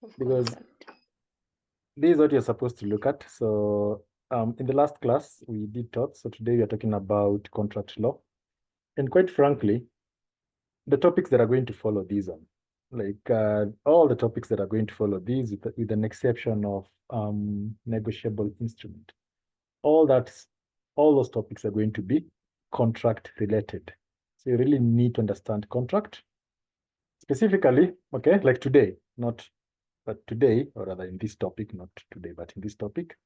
of because contract. this is what you're supposed to look at. So in the last class, we did talk. So today we are talking about contract law. And quite frankly, the topics that are going to follow these one, like all the topics that are going to follow these with an exception of negotiable instrument, all that's all those topics are going to be contract related. So you really need to understand contract specifically, okay, like today, not but today, or rather in this topic, not today, but in this topic,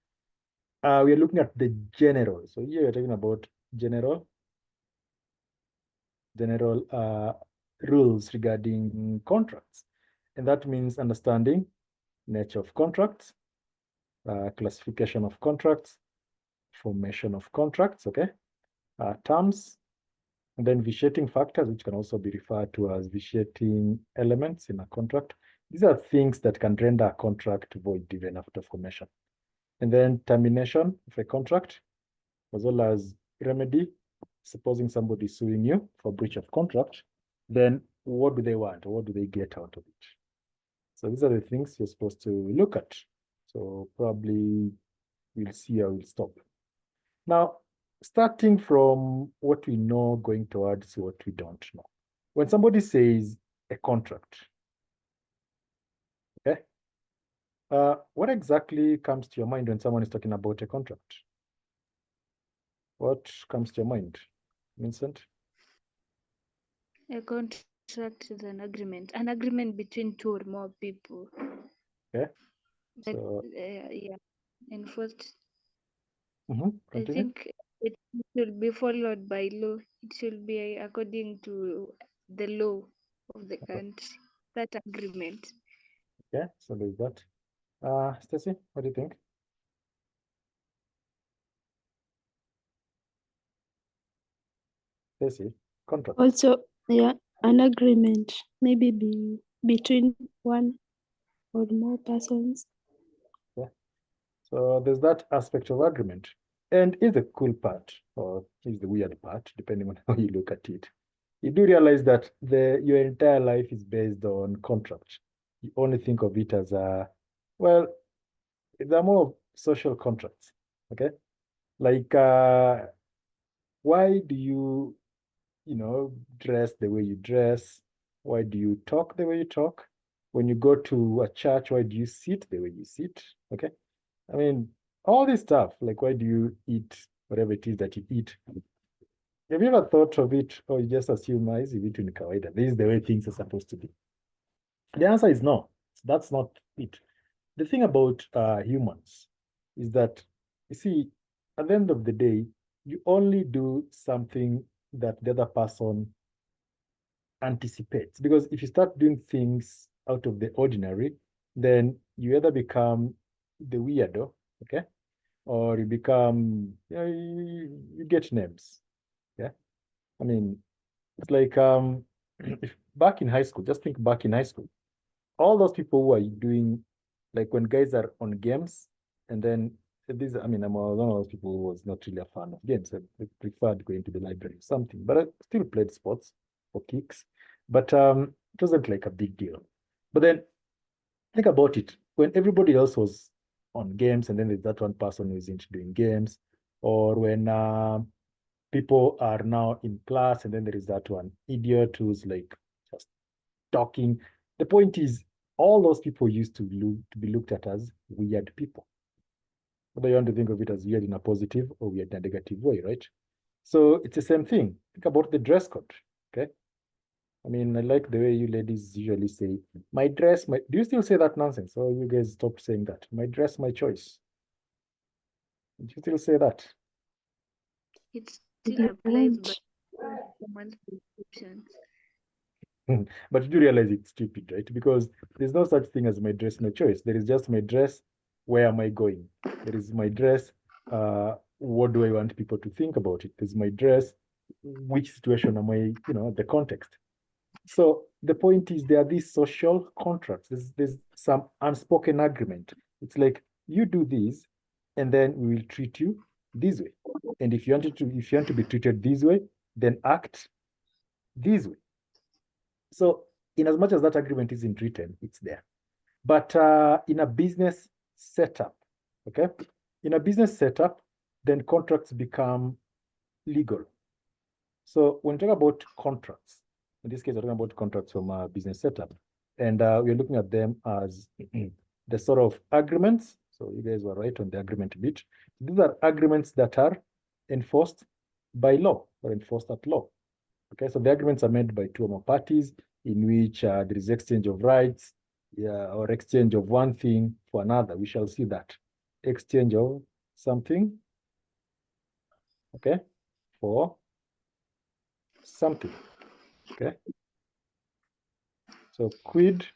we are looking at the general. So here we're talking about general rules regarding contracts. And that means understanding nature of contracts, classification of contracts, formation of contracts, okay, terms, and then vitiating factors, which can also be referred to as vitiating elements in a contract. These are things that can render a contract void even after formation. And then termination of a contract, as well as remedy. Supposing somebody is suing you for breach of contract, then what do they want? What do they get out of it? So these are the things you're supposed to look at. So probably we'll see how we'll stop. Now, starting from what we know, going towards what we don't know. When somebody says a contract, okay, what exactly comes to your mind when someone is talking about a contract? What comes to your mind, Vincent? A contract is an agreement between two or more people. Okay, Like, so yeah, enforced. I continue. think it should be followed by law. It should be according to the law of the country. That agreement. Okay, so there's that. Stacy, what do you think? Stacy, contract. Also, yeah, an agreement maybe between one or more persons. Yeah. So there's that aspect of agreement. And is the cool part, or is the weird part, depending on how you look at it. You do realize that your entire life is based on contract. You only think of it as well, they're more social contracts. Okay. Like why do you dress the way you dress? Why do you talk the way you talk? When you go to a church, why do you sit the way you sit? Okay. I mean, all this stuff, like why do you eat whatever it is that you eat? Have you ever thought of it, or you just assume is it in kawaida? This is the way things are supposed to be. The answer is no. That's not it. The thing about humans is that, you see, at the end of the day, you only do something that the other person anticipates. Because if you start doing things out of the ordinary, then you either become the weirdo, okay? Or you become, you get names, yeah? I mean, it's like if back in high school, just think back in high school, all those people who are doing, like when guys are on games, and then this, I mean, I'm one of those people who was not really a fan of games. I preferred going to the library or something, but I still played sports for kicks. But it wasn't like a big deal. But then think about it. When everybody else was on games, and then there's that one person who isn't doing games, or when people are now in class, and then there is that one idiot who's like just talking. The point is, all those people used to be looked at as weird people. Whether you want to think of it as weird in a positive or weird in a negative way, right? So it's the same thing. Think about the dress code, okay? I mean, I like the way you ladies usually say, my dress, my, do you still say that nonsense? Or you guys stopped saying that? My dress, my choice. Do you still say that? It still applies, but someone's prescriptions. But you do realize it's stupid, right? Because there's no such thing as my dress, my choice. There is just my dress, where am I going? There is my dress, what do I want people to think about it? There's my dress, which situation am I, the context. So the point is there are these social contracts. There's some unspoken agreement. It's like you do this, and then we will treat you this way. And if you want to be treated this way, then act this way. So in as much as that agreement isn't written, it's there. But in a business setup, okay? In a business setup, then contracts become legal. So when we talk about contracts, in this case, we're talking about contracts from a business setup. And we're looking at them as the sort of agreements. So you guys were right on the agreement bit. These are agreements that are enforced by law or enforced at law. Okay, so the agreements are made by two or more parties in which there is exchange of rights, or exchange of one thing for another. We shall see that. Exchange of something, okay, for something, okay? So quid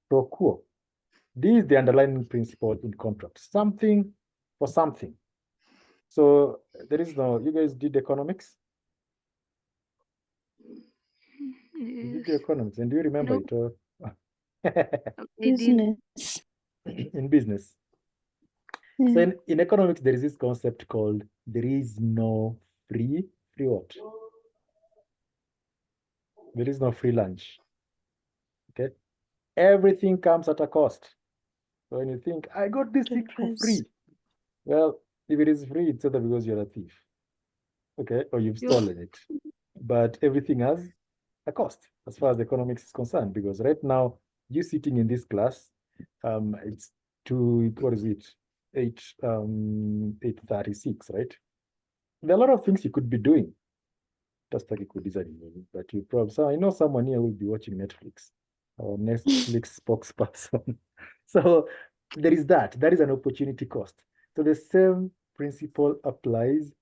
pro quo. This is the underlying principle in contract. Something for something. So there is no, you guys did economics? You did the Yes. economics, and do you remember No, it? Or I did. Business. in business? Yeah. So in economics, there is this concept called there is no free what? There is no free lunch. Okay. Everything comes at a cost. So when you think, I got this thing for free. Well, if it is free, it's either because you're a thief. Okay, or you've You stolen it. But everything has a cost as far as economics is concerned, because right now, you sitting in this class, it's what is it? 8:36, right? There are a lot of things you could be doing. Just like you could design, but you probably, so I know someone here will be watching Netflix or Netflix spokesperson. So there is that. That is an opportunity cost. So the same principle applies.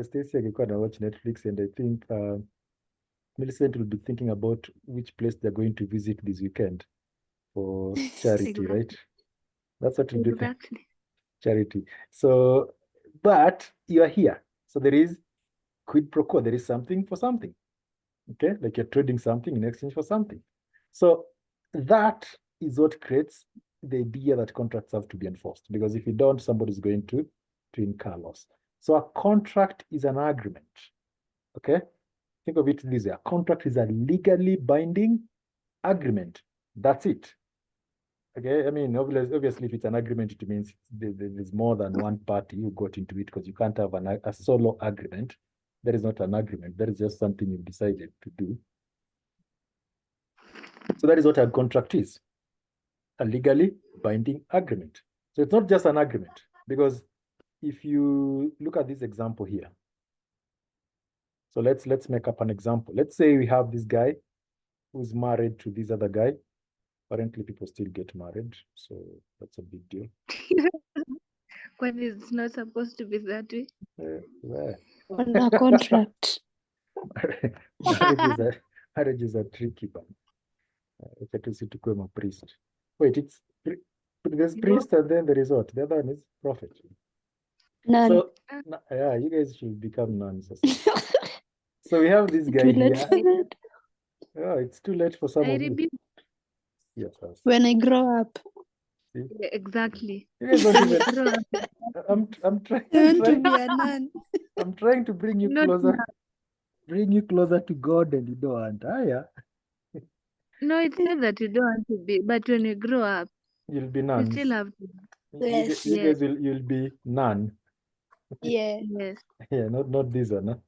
Stacey Agikwa watch Netflix, and I think Millicent will be thinking about which place they're going to visit this weekend for charity, right? That's what will be exactly. charity. So, but you are here. So there is quid pro quo. There is something for something. Okay, like you're trading something in exchange for something. So that is what creates the idea that contracts have to be enforced, because if you don't, somebody's going to incur loss. So a contract is an agreement. Okay, think of it this way: a contract is a legally binding agreement. That's it. Okay, I mean, obviously, if it's an agreement, it means there's more than one party who got into it, because you can't have a solo agreement. That is not an agreement. That is just something you've decided to do. So that is what a contract is, a legally binding agreement. So it's not just an agreement, because if you look at this example here, so let's make up an example. Let's say we have this guy who's married to this other guy. Apparently, people still get married, so that's a big deal. When it's not supposed to be that way. On a contract. Marriage is a tricky one. Priest. Wait, there's priest and then there is what? The other one is prophet. None. So yeah, you guys should become nuns. So we have this guy here. Oh, it's too late for some of you. Yes, when I grow up. See? Yeah, exactly. You guys don't even. I'm trying. I want to be a nun. I'm trying to bring you closer. Bring you closer to God, and you don't want. Yeah. No, it's not that you don't want to be, but when you grow up, you'll be you nuns. still have to. Yes. You guys you'll be nun. Yeah. Yes. Yeah, not this one. Huh?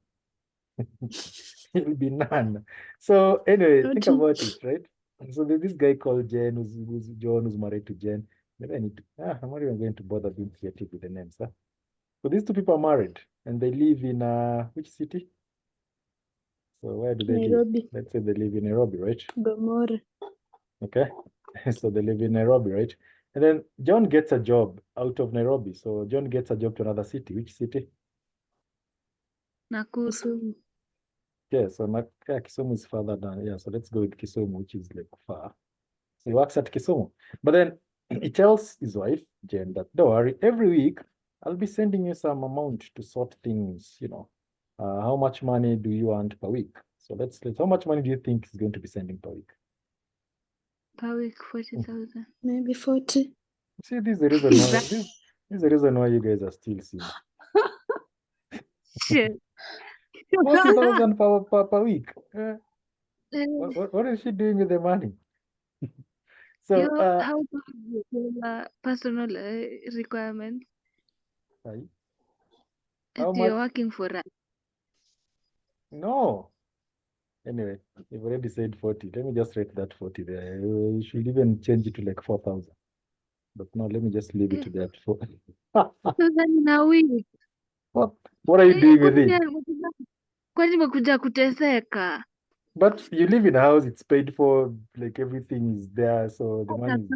You'll be nun. So anyway, think about it, right? So there's this guy called Jen, who's John, who's married to Jen. Maybe I need to. I'm not even going to bother being creative with the names. Huh? So these two people are married, and they live in which city? So where do they Nairobi. live? Let's say they live in Nairobi, right? Gomora. Okay. So they live in Nairobi, right? And then John gets a job out of Nairobi. So John gets a job to another city. Which city? Nakuru. Yeah, so Kisumu is further down. Yeah, so let's go with Kisumu, which is like far. So he works at Kisumu. But then he tells his wife, Jen, that don't worry, every week I'll be sending you some amount to sort things, how much money do you want per week? So let's how much money do you think he's going to be sending per week? Per week, 40,000. Maybe 40. See, this is the reason why this is the reason why you guys are still single. Shit. 40,000 per week. What is she doing with the money? So, how about your personal requirements? how As you're much? working for us. No. Anyway, you've already said 40. Let me just rate that 40 there. You should even change it to like 4,000. But no, let me just leave it to that. In a week. What are you doing with it? Kwani umekuja kuteseka? But you live in a house, it's paid for, like everything is there, so the money is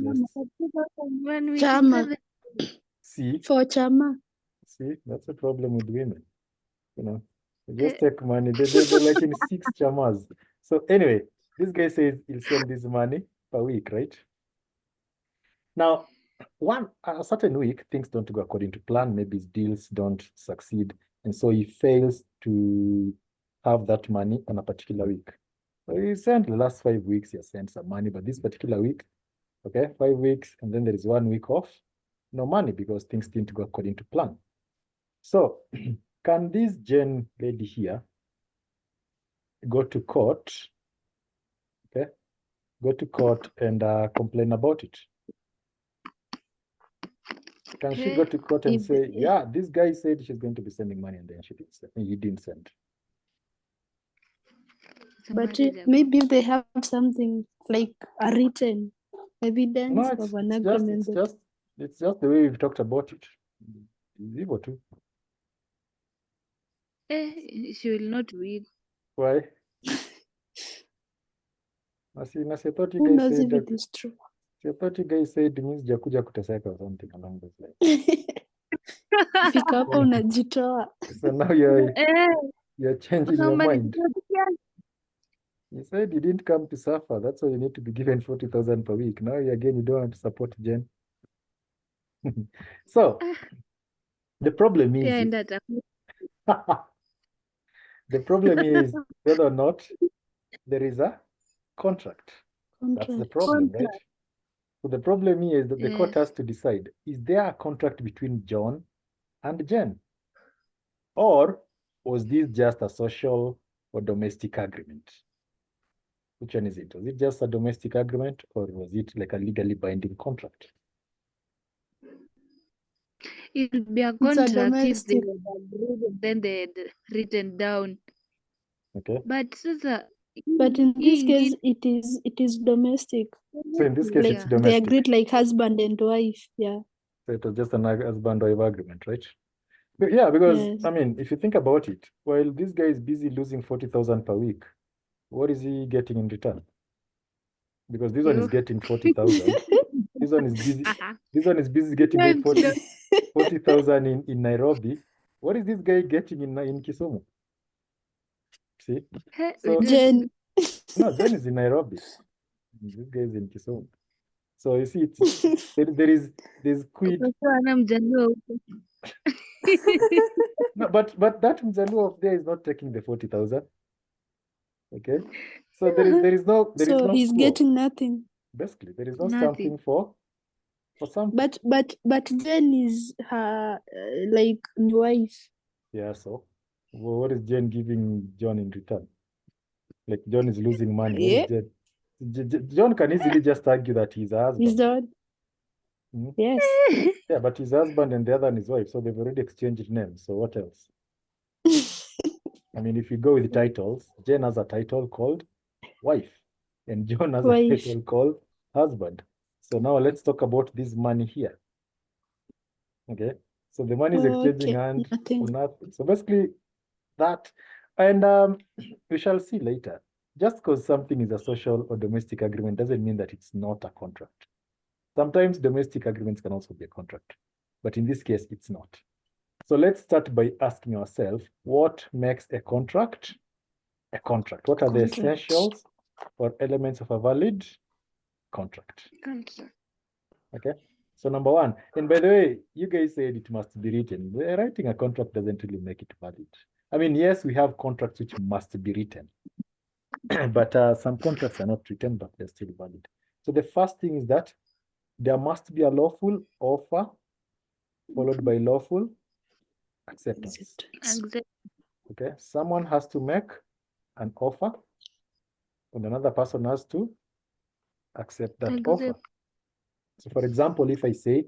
just... Chama. See, For chama. see, that's the problem with women. You know, they just take money. They're like in 6 chamas. So anyway, this guy says he'll send this money per week, right? Now, a certain week, things don't go according to plan. Maybe his deals don't succeed. And so he fails to have that money on a particular week. So he sent the last 5 weeks, he has sent some money, but this particular week, okay, 5 weeks, and then there is 1 week off, no money because things didn't go according to plan. So can this Jane lady here go to court, okay, go to court and complain about it? Can she go to court and say, yeah, this guy said she's going to be sending money and then he didn't send? But maybe they have something like a written evidence No, of an agreement. It's just the way we've talked about it. Vivo too. She will not win. Why? I thought you Who guys knows said if it is true? I thought you guys said means jakuja kuteseka or something along those lines. Fika hapo unajitoa. So now you're changing your mind. You said you didn't come to suffer. That's why you need to be given 40,000 per week. Now again, you don't want to support Jen. So the problem is, the problem is whether or not there is a contract. That's the problem, right? So the problem is that the court has to decide, is there a contract between John and Jen? Or was this just a social or domestic agreement? Which one is it? Was it just a domestic agreement or was it like a legally binding contract? It would be a contract if they had agreed and then they had written down. Okay. But in this case, it is domestic. So in this case, like, it's domestic. They agreed like husband and wife, yeah. So it was just an husband-wife agreement, right? But yeah, because I mean, if you think about it, while this guy is busy losing 40,000 per week, what is he getting in return? Because this one is getting 40,000. This one is busy. This one is busy getting 40,000 in Nairobi. What is this guy getting in Kisumu? See? So Jen. No, Jen is in Nairobi. This guy is in Kisumu. So you see, there's quid. No, but that Mjaluo up there is not taking the 40,000. Okay, so there is no he's flow. Getting nothing. Basically, there is no something for something. But Jen is her like wife. Yeah. So what is Jen giving John in return? Like John is losing money. What is Jen? John can easily just argue that he's a husband. He's done. Yes. Yeah, but his husband and the other one his wife, so they've already exchanged names. So what else? I mean, if you go with titles, Jen has a title called wife, and John has a title called husband. So now let's talk about this money here. Okay, so the money is exchanging and nothing. So basically that, and we shall see later. Just because something is a social or domestic agreement doesn't mean that it's not a contract. Sometimes domestic agreements can also be a contract, but in this case, it's not. So let's start by asking ourselves, what makes a contract a contract? What are the essentials or elements of a valid contract? Okay, so number one, and by the way, you guys said it must be written. Writing a contract doesn't really make it valid. I mean, yes, we have contracts which must be written, but some contracts are not written, but they're still valid. So the first thing is that there must be a lawful offer followed by lawful acceptance. Okay, someone has to make an offer and another person has to accept that offer. So for example, if I say,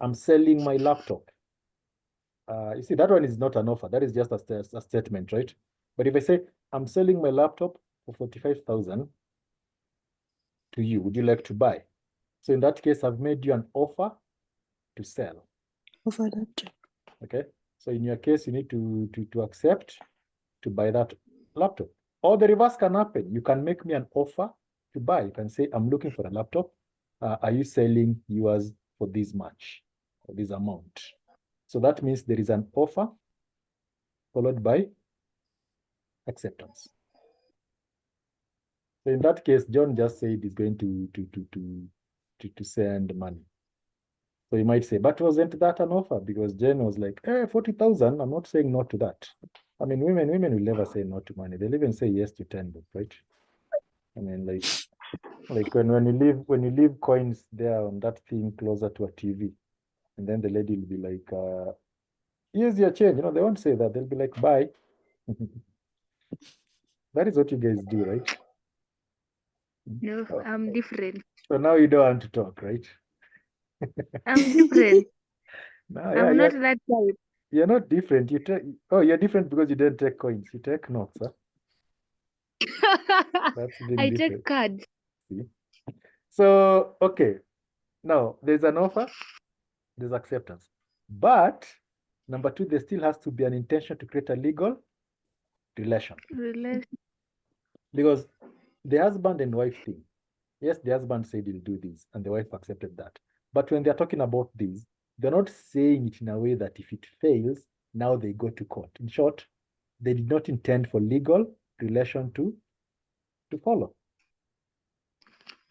I'm selling my laptop, you see, that one is not an offer. That is just a statement, right? But if I say, I'm selling my laptop for 45,000 to you, would you like to buy? So in that case, I've made you an offer to sell. Of a laptop. Okay. So in your case, you need to accept to buy that laptop. Or the reverse can happen. You can make me an offer to buy. You can say, I'm looking for a laptop. Are you selling yours for this much, or this amount? So that means there is an offer followed by acceptance. So in that case, John just said he's going to send money. So you might say, but wasn't that an offer? Because Jen was like, 40,000. I'm not saying no to that. I mean, women will never say no to money. They'll even say yes to 10, right? I mean, like when you leave coins there on that thing closer to a TV, and then the lady will be like, here's your change. They won't say that. They'll be like, bye. That is what you guys do, right? No, Oh, I'm different. so now you don't want to talk, right? I'm different. No, I'm not that type. you're not different. You're different because you don't take coins. You take notes, huh? That's being I different. take cards. See? So, okay. Now, there's an offer, there's acceptance. But, number two, there still has to be an intention to create a legal relation. Because the husband and wife thing, yes, the husband said he'll do this, and the wife accepted that. But when they're talking about this, they're not saying it in a way that if it fails, now they go to court. In short, they did not intend for legal relation to follow.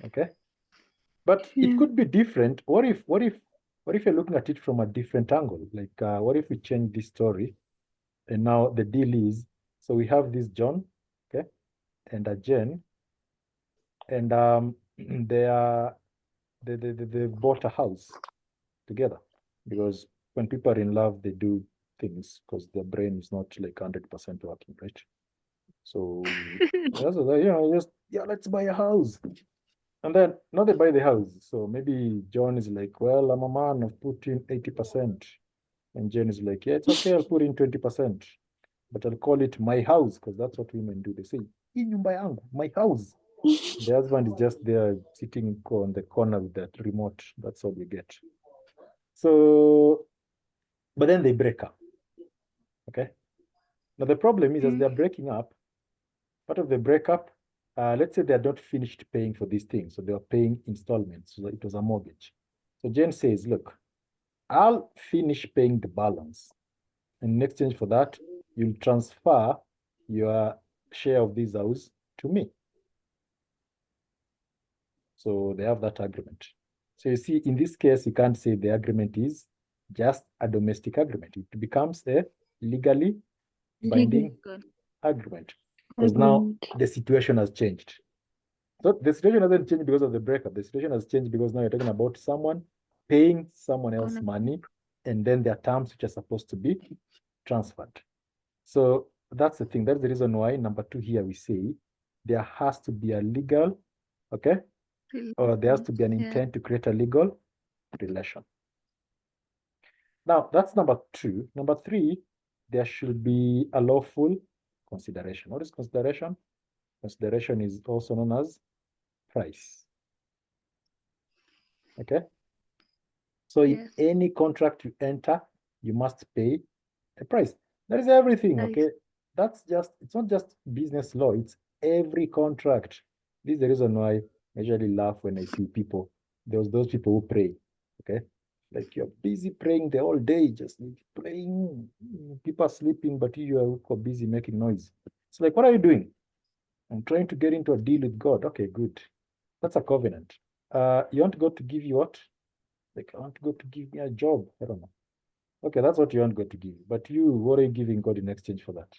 Okay? But it could be different. What if you're looking at it from a different angle? Like, what if we change this story, and now the deal is, so we have this John, okay, and a Jen, and they bought a house together, because when people are in love, they do things because their brain is not like 100% working, right? So let's buy a house. And then now they buy the house. So maybe John is like, well, I'm a man, I've put in 80%. And Jen is like, yeah, it's okay, I'll put in 20%. But I'll call it my house, because that's what women do. They say, hii nyumba yangu, my house. The husband is just there sitting on the corner with that remote. That's all you get. So, but then they break up. Okay. Now the problem is, as they're breaking up, part of the breakup, let's say they're not finished paying for these things. So they were paying installments. So it was a mortgage. So Jen says, look, I'll finish paying the balance. And in exchange for that, you'll transfer your share of this house to me. So they have that agreement. So you see, in this case, you can't say the agreement is just a domestic agreement. It becomes a legally binding agreement, because now the situation has changed. So the situation hasn't changed because of the breakup. The situation has changed because now you're talking about someone paying someone else money, and then there are terms which are supposed to be transferred. So that's the thing. That's the reason why number two here we say there has to be a legal, okay, or there has to be an intent to create a legal relation. Now that's number two. Number three, there should be a lawful consideration. What is consideration? Consideration is also known as price. Okay. So in any contract you enter, you must pay a price. That is everything. Okay. That's just, it's not just business law, it's every contract. This is the reason why I usually laugh when I see people. There's those people who pray. Okay. Like you're busy praying the whole day, just praying. People are sleeping, but you are busy making noise. It's like, what are you doing? I'm trying to get into a deal with God. Okay, good. That's a covenant. You want God to give you what? Like, I want God to give me a job. I don't know. Okay, that's what you want God to give. But you, what are you giving God in exchange for that?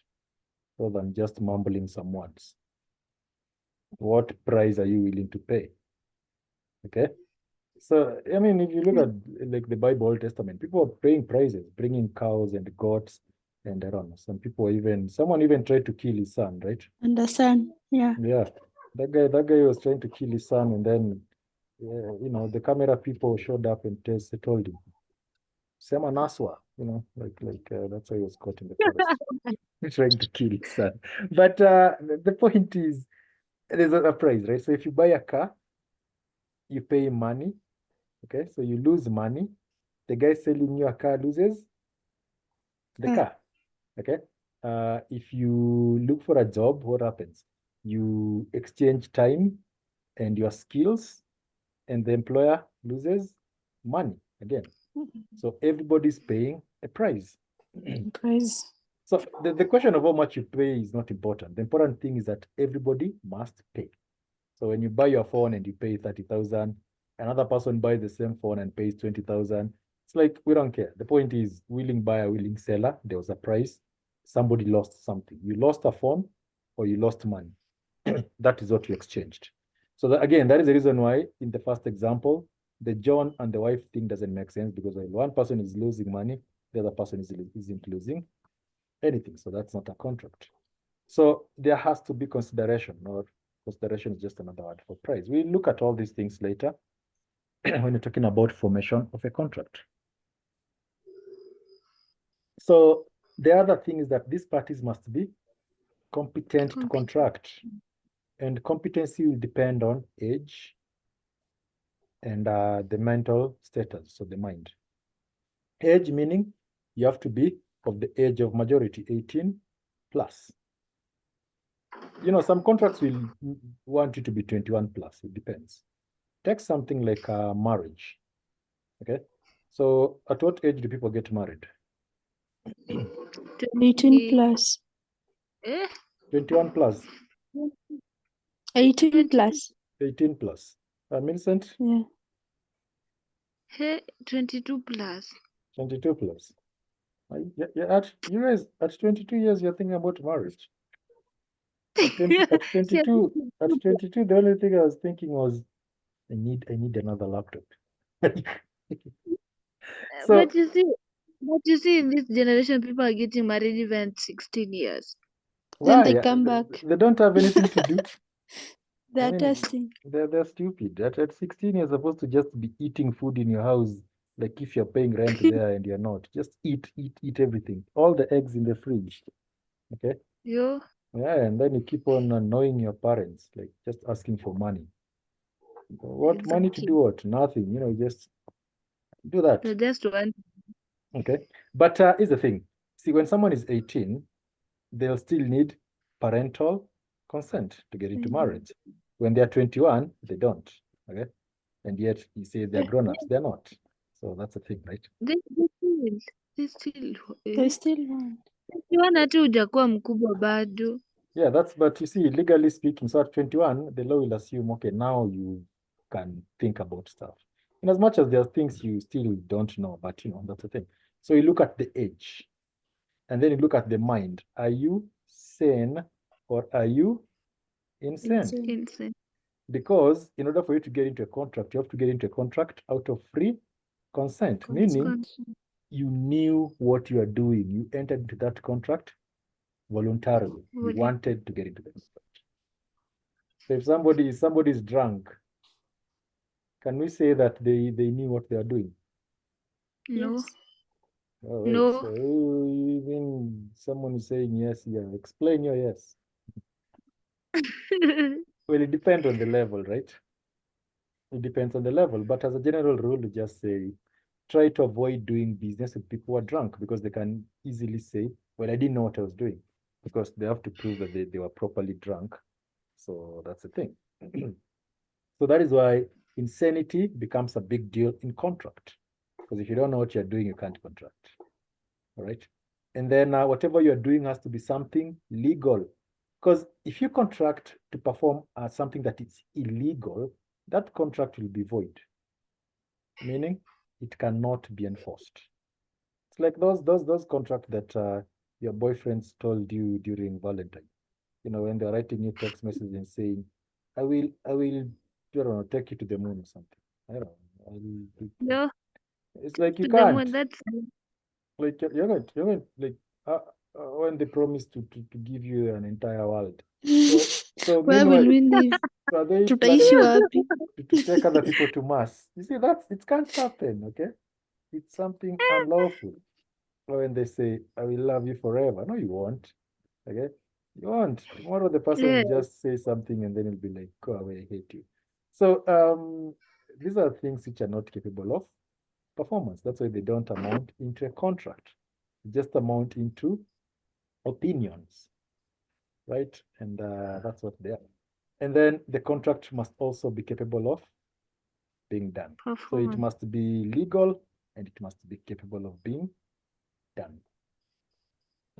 Rather than just mumbling some words. What price are you willing to pay? Okay. So, I mean, if you look at like the Bible, Old Testament, people are paying prices, bringing cows and goats, and I don't know, someone even tried to kill his son, right? And the son, yeah. Yeah. That guy was trying to kill his son, and then the camera people showed up and told him, Sema Naswa, that's why he was caught in the forest, trying to kill his son. But the point is, there's a price, right? So if you buy a car, you pay money, okay? So you lose money. The guy selling you a car loses the car, okay? If you look for a job, what happens? You exchange time and your skills, and the employer loses money again. So everybody's paying a price. Price. So the question of how much you pay is not important. The important thing is that everybody must pay. So when you buy your phone and you pay 30,000, another person buys the same phone and pays 20,000. It's like, we don't care. The point is, willing buyer, willing seller. There was a price. Somebody lost something. You lost a phone or you lost money. That is what you exchanged. So again, that is the reason why in the first example, the John and the wife thing doesn't make sense, because when one person is losing money, the other person isn't losing anything. So that's not a contract. So there has to be consideration, or consideration is just another word for price. We'll look at all these things later when you're talking about formation of a contract. So the other thing is that these parties must be competent to contract, and competency will depend on age and the mental status, so the mind. Age meaning you have to be of the age of majority, 18 plus. Some contracts will want you to be 21 plus, it depends. Take something like marriage, okay? So at what age do people get married? 18 plus. 21 plus. 18 plus. 18 plus. Millicent? Yeah. 22 plus. 22 plus. You guys, at 22 years, you're thinking about marriage. At 22, the only thing I was thinking was, I need another laptop. So, but you see, in this generation, people are getting married even at 16 years. Then they come back. They don't have anything to do. They're testing. They're stupid. At 16, you're supposed to just be eating food in your house, like if you're paying rent there and you're not. Just eat everything. All the eggs in the fridge. Okay? Yeah, and then you keep on annoying your parents, like just asking for money. What money to do what? Nothing. Just do that. So just one. Okay. But here's the thing. See, when someone is 18, they'll still need parental consent to get into marriage. When they're 21, they don't. Okay. And yet you say they're grown-ups. They're not. So that's the thing, right? They still want. Ukiona tu hujakuwa mkubwa bado. Yeah, but you see, legally speaking, so at 21, the law will assume, okay, now you can think about stuff. And as much as there are things you still don't know, but that's the thing. So you look at the age, and then you look at the mind. Are you sane or are you insane? Insane. Because in order for you to get into a contract, you have to get into a contract out of free consent, meaning you knew what you are doing. You entered into that contract voluntarily. You wanted to get into the contract. So if somebody is drunk, can we say that they knew what they are doing? No. Yes. Oh, wait. No. So even someone is saying yes, yeah. Explain your yes. Well, it depends on the level, right? It depends on the level. But as a general rule, we just say, try to avoid doing business with people who are drunk, because they can easily say, well, I didn't know what I was doing, because they have to prove that they were properly drunk. So that's the thing. So that is why insanity becomes a big deal in contract. Because if you don't know what you're doing, you can't contract. All right. And then whatever you're doing has to be something legal. Because if you contract to perform something that is illegal, that contract will be void. Meaning it cannot be enforced. It's like those contracts that your boyfriends told you during Valentine. When they're writing you text messages and saying, I will, I don't know, take you to the moon or something. I don't know. No. It's like you To the can't. moon, that's Like you're going like when they promise to give you an entire world. So Where meanwhile, will we live? So are they Tutaishi planning wapi? to take other people to mass? You see, it can't happen, okay? It's something unlawful. When they say, I will love you forever. No, you won't. Okay? You won't. Tomorrow the person Yeah. will just say something and then it'll be like, go away, I hate you. So these are things which are not capable of performance. That's why they don't amount into a contract. They just amount into opinions, right? And that's what they are. And then the contract must also be capable of being done. So it Performance. must be legal and it must be capable of being done.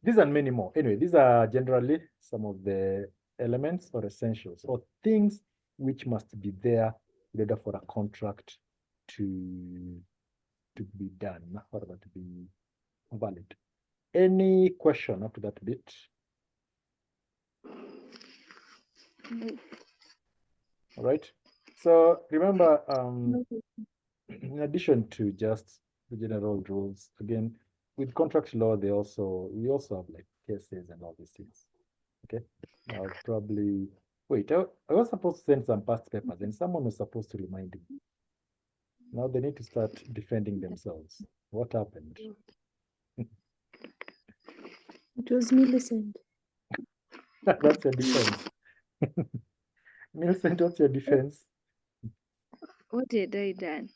These and many more. Anyway, these are generally some of the elements or essentials or things which must be there in order for a contract to be done or to be valid. Any question up to that bit? All right. So remember, in addition to just the general rules, again, with contract law, we also have like cases and all these things. Okay. I'll probably wait. I was supposed to send some past papers, and someone was supposed to remind me. Now they need to start defending themselves. What happened? It was Millicent. That's your defense. Millicent, what's your defense? What had I done?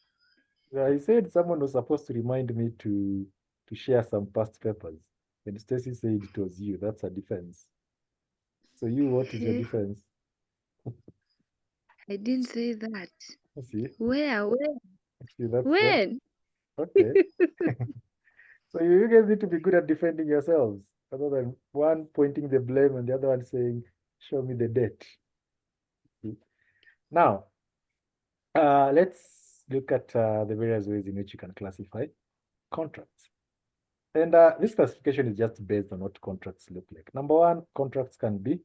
I said someone was supposed to remind me to share some past papers, and Stacy said it was you. That's a defense. So you, what is your Eh, defense? I didn't say that. See, Where? that's When? okay. So you guys need to be good at defending yourselves, other than one pointing the blame and the other one saying, "Show me the date." Now, let's look at the various ways in which you can classify contracts. And this classification is just based on what contracts look like. Number one, contracts can be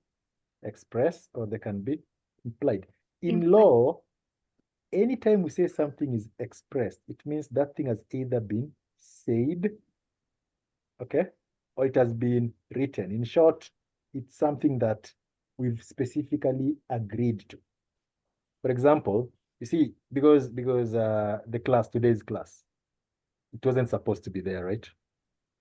express or they can be implied. In Implied. law, anytime we say something is expressed, it means that thing has either been said, okay, or it has been written. In short, it's something that we've specifically agreed to. For example, you see, because today's class, it wasn't supposed to be there, right?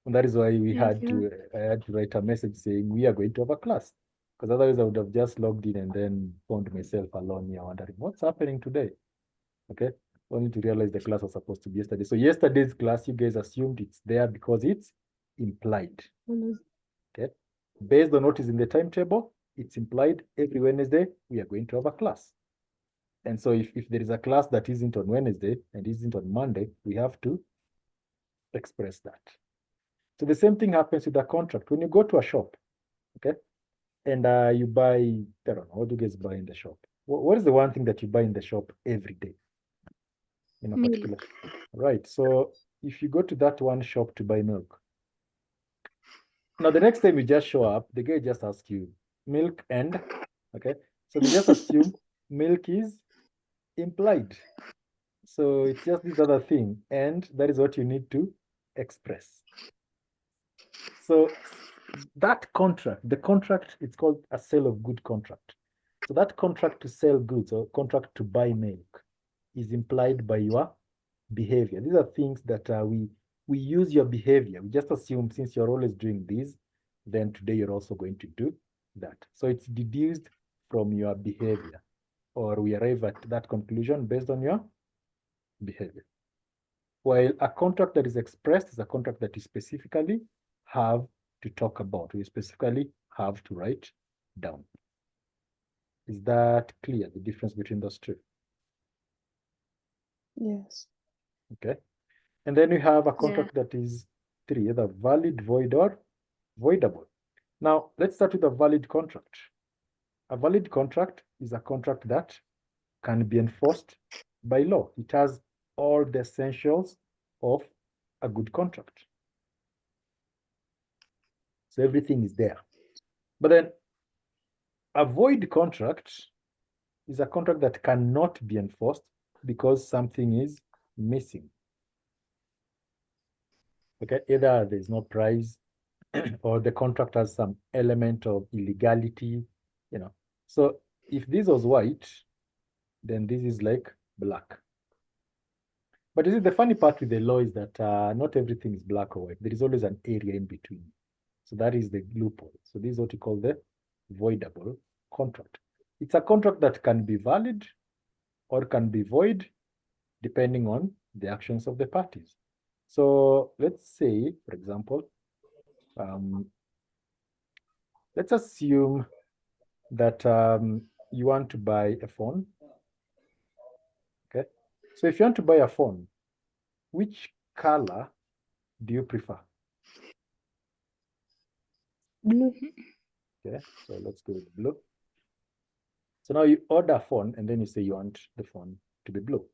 And that is why Yeah. I had to write a message saying we are going to have a class. Because otherwise I would have just logged in and then found myself alone here wondering what's happening today. Okay. Only to realize the class was supposed to be yesterday. So yesterday's class, you guys assumed it's there because it's implied. Okay. Based on what is in the timetable, it's implied every Wednesday we are going to have a class. And so if there is a class that isn't on Wednesday and isn't on Monday, we have to express that. So the same thing happens with a contract. When you go to a shop, okay, and you buy, I don't know, what do you guys buy in the shop? What is the one thing that you buy in the shop every day in a particular? Milk. Right. So if you go to that one shop to buy milk, now the next time you just show up, the guy just asks you milk and, okay, so they just assume milk is implied. So it's just this other thing, and that is what you need to express. So that contract, the contract, it's called a sale of good contract. So that contract to sell goods or contract to buy milk is implied by your behavior. These are things that we use your behavior. We just assume since you're always doing this, then today you're also going to do that. So it's deduced from your behavior, or we arrive at that conclusion based on your behavior. While a contract that is expressed is a contract that you specifically have to talk about, you specifically have to write down. Is that clear, the difference between those two? Yes. Okay. And then we have a contract that is three, either valid, void, or voidable. Now, let's start with a valid contract. A valid contract is a contract that can be enforced by law. It has all the essentials of a good contract. So everything is there. But then a void contract is a contract that cannot be enforced because something is missing. Okay, either there's no price or the contract has some element of illegality, you know. So if this was white, then this is like black. But you see, the funny part with the law is that not everything is black or white. There is always an area in between. So that is the loophole. So this is what we call the voidable contract. It's a contract that can be valid or can be void depending on the actions of the parties. So let's say, for example, let's assume that you want to buy a phone. Okay. So if you want to buy a phone, which color do you prefer? Blue. Okay, so let's go with blue. So now you order a phone and then you say you want the phone to be blue.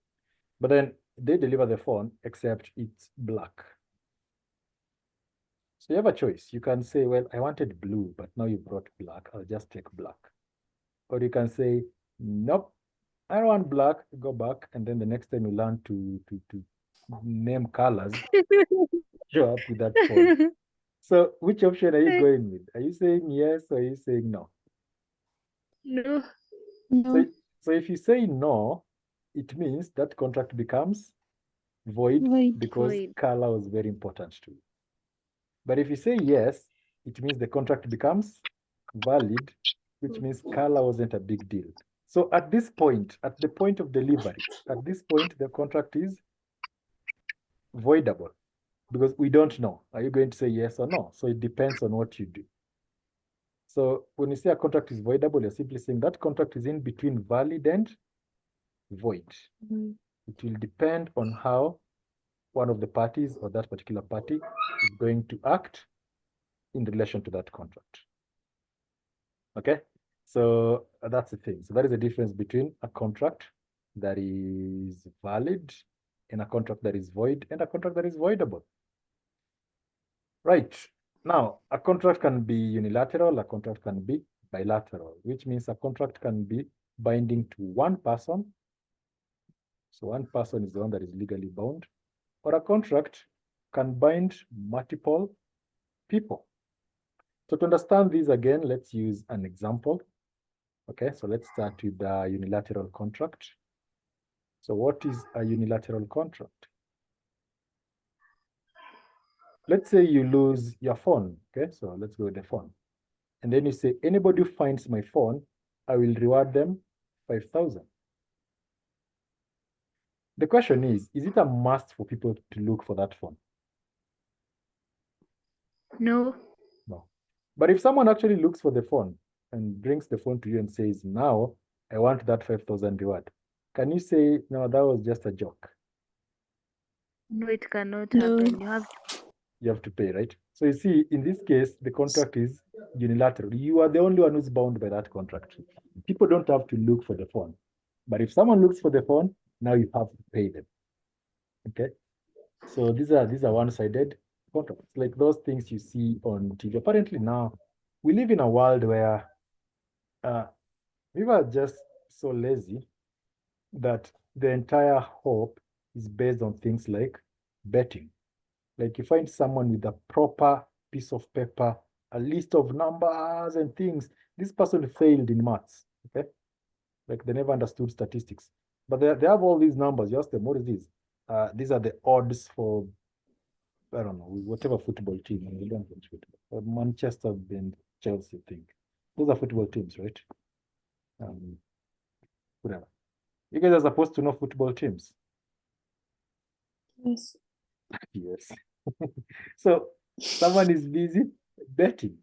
But then they deliver the phone except it's black. So you have a choice. You can say, well, I wanted blue, but now you brought black. I'll just take black. Or you can say, nope, I don't want black, go back. And then the next time you learn to name colors, show up with that phone. So which option are you going with? Are you saying yes or are you saying no? No. No. So if you say no, it means that contract becomes void, Void. because Void. color was very important to you. But if you say yes, it means the contract becomes valid, which means color wasn't a big deal. So at this point, at the point of delivery, at this point, the contract is voidable because we don't know. Are you going to say yes or no? So it depends on what you do. So when you say a contract is voidable, you're simply saying that contract is in between valid and void. Mm. It will depend on how one of the parties or that particular party is going to act in relation to that contract. Okay, so that's the thing. So that is the difference between a contract that is valid and a contract that is void and a contract that is voidable. Right, now a contract can be unilateral, a contract can be bilateral, which means a contract can be binding to one person. So one person is the one that is legally bound, or a contract can bind multiple people. So to understand this again, let's use an example. Okay, so let's start with the unilateral contract. So what is a unilateral contract? Let's say you lose your phone. Okay, so let's go with the phone. And then you say, anybody who finds my phone, I will reward them 5,000. The question is it a must for people to look for that phone? No. No. But if someone actually looks for the phone and brings the phone to you and says, now I want that 5,000 reward, can you say, no, that was just a joke? No, it cannot No. happen. You have to pay, right? So you see, in this case, the contract is unilateral. You are the only one who's bound by that contract. People don't have to look for the phone. But if someone looks for the phone, now you have to pay them. Okay. So these are one-sided contracts, like those things you see on TV. Apparently now we live in a world where people are just so lazy that the entire hope is based on things like betting. Like you find someone with a proper piece of paper, a list of numbers and things. This person failed in maths, okay? Like they never understood statistics. But they have all these numbers. You ask them, what is this? These are the odds for, I don't know, whatever football team. We don't watch football. Manchester and Chelsea, I think. Those are football teams, right? Whatever. You guys are supposed to know football teams. Yes. Yes. So someone is busy betting.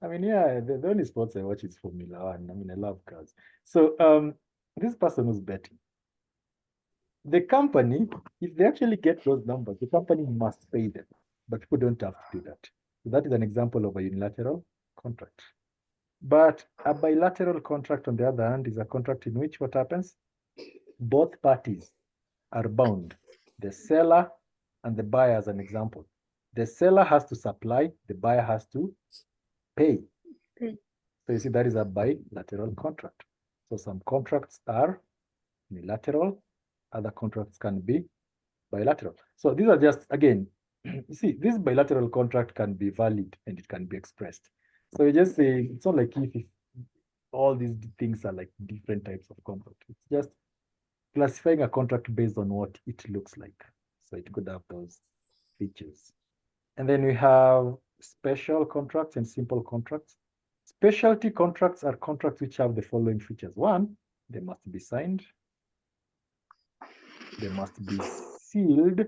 I mean, yeah, the only sports I watch is Formula One. I mean, I love cars. So this person who's betting, the company, if they actually get those numbers, the company must pay them, but people don't have to do that. So that is an example of a unilateral contract. But a bilateral contract, on the other hand, is a contract in which what happens? Both parties are bound. The seller and the buyer, as an example. The seller has to supply, the buyer has to pay. Pay. So you see, that is a bilateral contract. So some contracts are unilateral, other contracts can be bilateral. So these are just, again, you see, this bilateral contract can be valid and it can be expressed. So you just say, it's not like if all these things are like different types of contract. It's just classifying a contract based on what it looks like. So it could have those features. And then we have special contracts and simple contracts. Specialty contracts are contracts which have the following features. One, they must be signed. They must be sealed.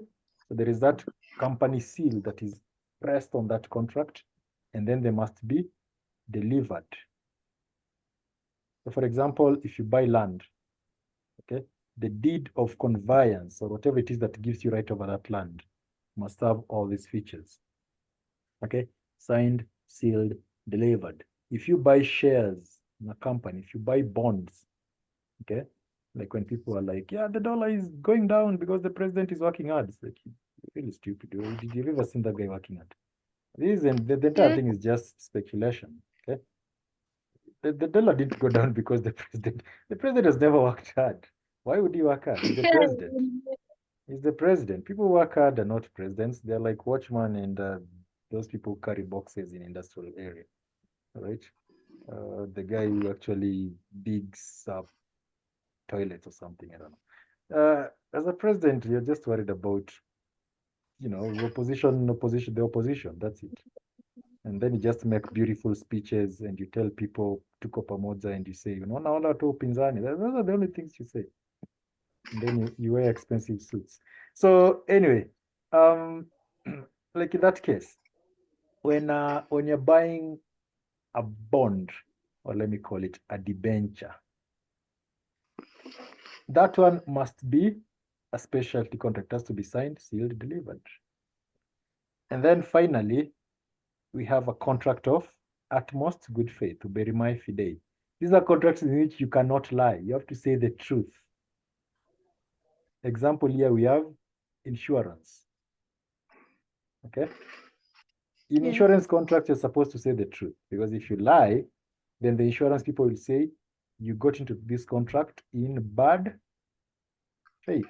So there is that company seal that is pressed on that contract, and then they must be delivered. So for example, if you buy land, okay, the deed of conveyance or whatever it is that gives you right over that land must have all these features. Okay, signed, sealed, delivered. If you buy shares in a company, if you buy bonds, okay, like when people are like, yeah, the dollar is going down because the president is working hard. It's like, you're really stupid. Did you ever seen that guy working hard? This and the entire thing is just speculation. Okay, the dollar didn't go down because the president has never worked hard. Why would he work hard? He's the president. He's the president. People work hard are not presidents. They're like watchmen and those people who carry boxes in industrial area, right? The guy who actually digs up toilets or something. I don't know. As a president, you're just worried about, the opposition. That's it. And then you just make beautiful speeches and you tell people tuko pamoja and you say, naona tu upinzani. Those are the only things you say. And then you wear expensive suits. So anyway, like in that case, when you're buying a bond, or let me call it a debenture, that one must be a specialty contract. It has to be signed, sealed, delivered. And then finally, we have a contract of utmost good faith, uberimai fidei. These are contracts in which you cannot lie. You have to say the truth. Example here, we have insurance. Okay. In insurance contracts, you're supposed to say the truth, because if you lie, then the insurance people will say you got into this contract in bad faith.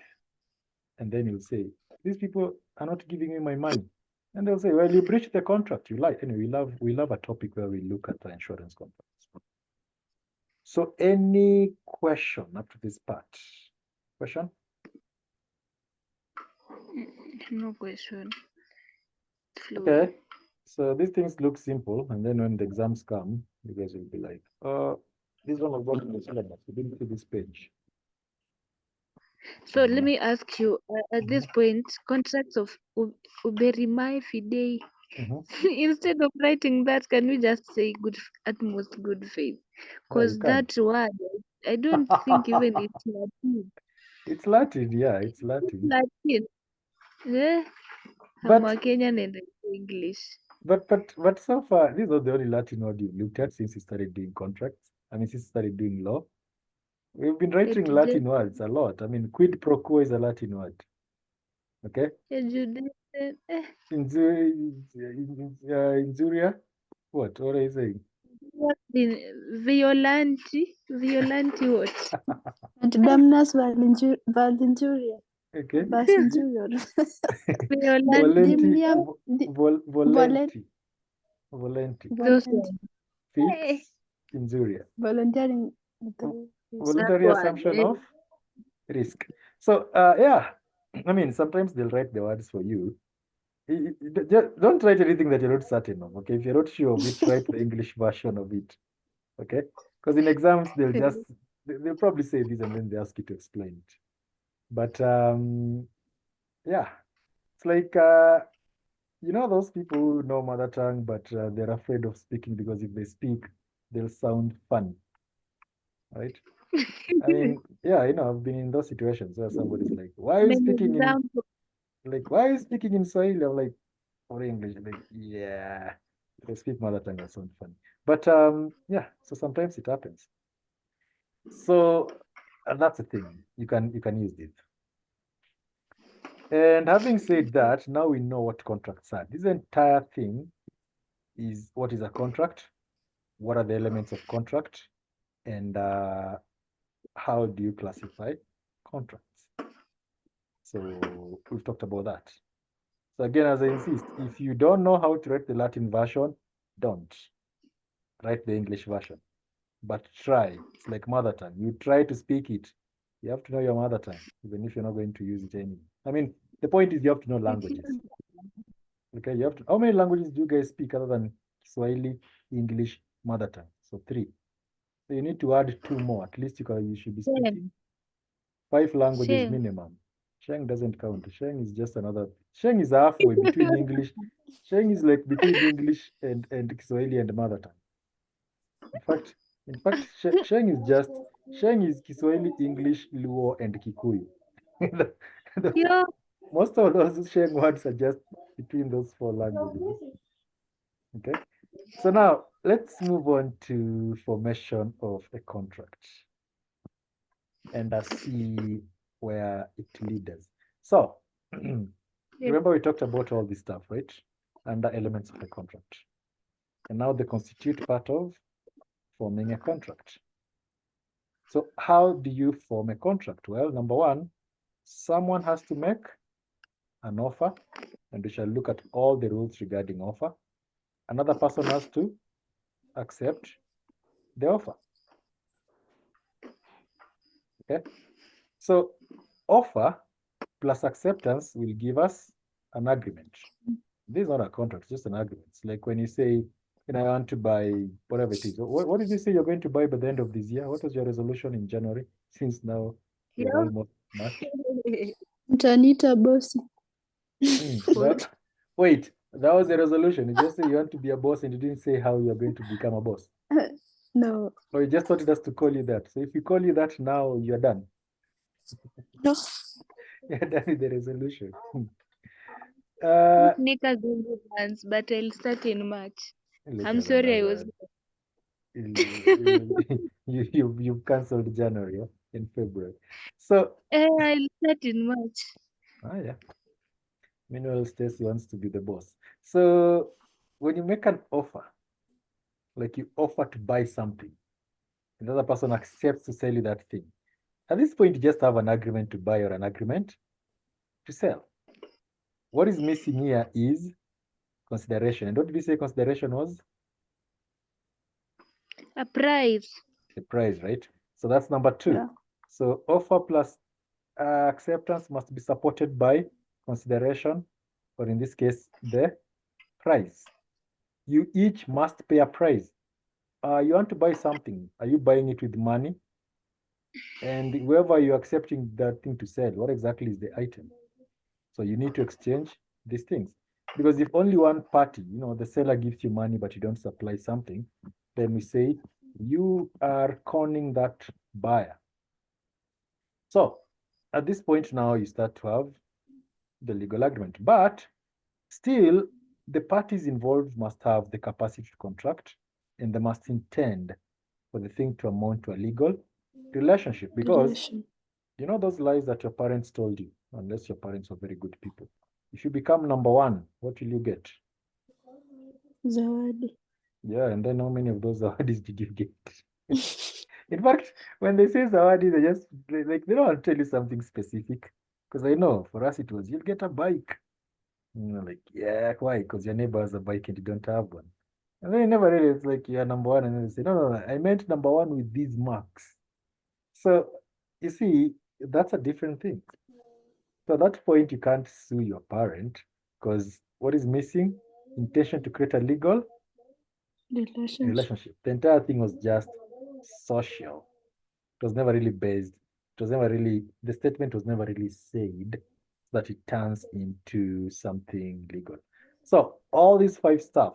And then you'll say, these people are not giving me my money. And they'll say, well, you breached the contract, you lied. Anyway, we love a topic where we look at the insurance contracts. So any question up to this part? Question? No question. Okay. So these things look simple, and then when the exams come, you guys will be like, this one was not in the syllabus. We didn't see this page. So let me ask you, at this point, contracts of uberimai fidei, instead of writing that, can we just say utmost good faith? Because that word, I don't think even it's Latin. It's Latin, yeah, it's Latin. Latin. I'm a Kenyan and English. But so far, this is not the only Latin word you've looked at since you started doing contracts. Since you started doing law. We've been writing Latin words a lot. Quid pro quo is a Latin word. Okay? Injuria? What are you saying? Violanti what? And damnus valinjuria. Okay. Volenti. Fix injuria. Volunteering. Voluntary assumption of risk. So sometimes they'll write the words for you. Don't write anything that you're not certain of. Okay, if you're not sure of it, write the English version of it. Okay, because in exams they'll probably say this and then they ask you to explain it. But yeah, it's like those people who know mother tongue but they're afraid of speaking because if they speak they'll sound funny, right? Yeah, I've been in those situations where somebody's like, why are you speaking in Swahili? I'm like, or English. I'm like, yeah, they speak mother tongue, that sounds funny. But yeah, so sometimes it happens. So that's the thing. You can use it. And having said that, now we know what contracts are. This entire thing is what is a contract, what are the elements of contract, and how do you classify contracts? So we've talked about that. So again, as I insist, if you don't know how to write the Latin version, don't write the English version. but try. It's like mother tongue. You try to speak it. You have to know your mother tongue, even if you're not going to use it anymore. I mean, the point is you have to know languages. Okay, you have to. How many languages do you guys speak other than Swahili, English, mother tongue? So 3. So you need to add 2 more. At least you should be Sheng. speaking 5 languages Sheng. minimum. Sheng doesn't count. Sheng is just another. Sheng is halfway between English. Sheng is like between English and Kiswahili and mother tongue. In fact, Sheng is Kiswahili, English, Luo, and Kikuyu. Yeah. Most of those Sheng words are just between those 4 languages. Okay. So now let's move on to formation of a contract and see where it leads us. So remember we talked about all this stuff, right? Under elements of a contract. And now the constitute part of forming a contract. So how do you form a contract? Well, number 1, someone has to make an offer, and we shall look at all the rules regarding offer. Another person has to accept the offer. Okay, so offer plus acceptance will give us an agreement. This is not a contract, it's just an agreement. It's like when you say, I want to buy whatever it is. What did you say you're going to buy by the end of this year? What was your resolution in January? Since now we're Yeah. almost March. Mtanita bosi. Wait, that was a resolution. You just say you want to be a boss and you didn't say how you're going to become a boss. No. Or you just wanted us to call you that. So if you call you that now, you're done. No. You're done with the resolution. Nika once, but I'll start in March. Look I'm at sorry I was. you've cancelled January, in February. So I'll start in March. yeah. Meanwhile, Stacy wants to be the boss. So when you make an offer, like you offer to buy something, another person accepts to sell you that thing. At this point, you just have an agreement to buy or an agreement to sell. What is missing here is consideration. And what did we say consideration was? A price. The price, right? So that's number 2. Yeah. So offer plus acceptance must be supported by consideration, or in this case, the price. You each must pay a price. You want to buy something. Are you buying it with money? And whoever you're accepting that thing to sell, what exactly is the item? So you need to exchange these things. Because if only one party, the seller gives you money, but you don't supply something, then we say you are conning that buyer. So at this point now, you start to have the legal agreement. But still, the parties involved must have the capacity to contract, and they must intend for the thing to amount to a legal relationship. Because those lies that your parents told you, unless your parents were very good people, if you become number 1, what will you get? Zawadi. Yeah, and then how many of those zawadis did you get? In fact, when they say zawadi, they don't want to tell you something specific. Because I know for us it was, you'll get a bike. Like, yeah, why? Because your neighbor has a bike and you don't have one. And then you never really, it's like you're number 1, and then they say, no, I meant number 1 with these marks. So you see, that's a different thing. So at that point, you can't sue your parent because what is missing? Intention to create a legal relationship. The entire thing was just social. It was never really based. The statement was never really said that it turns into something legal. So all these 5 stuff,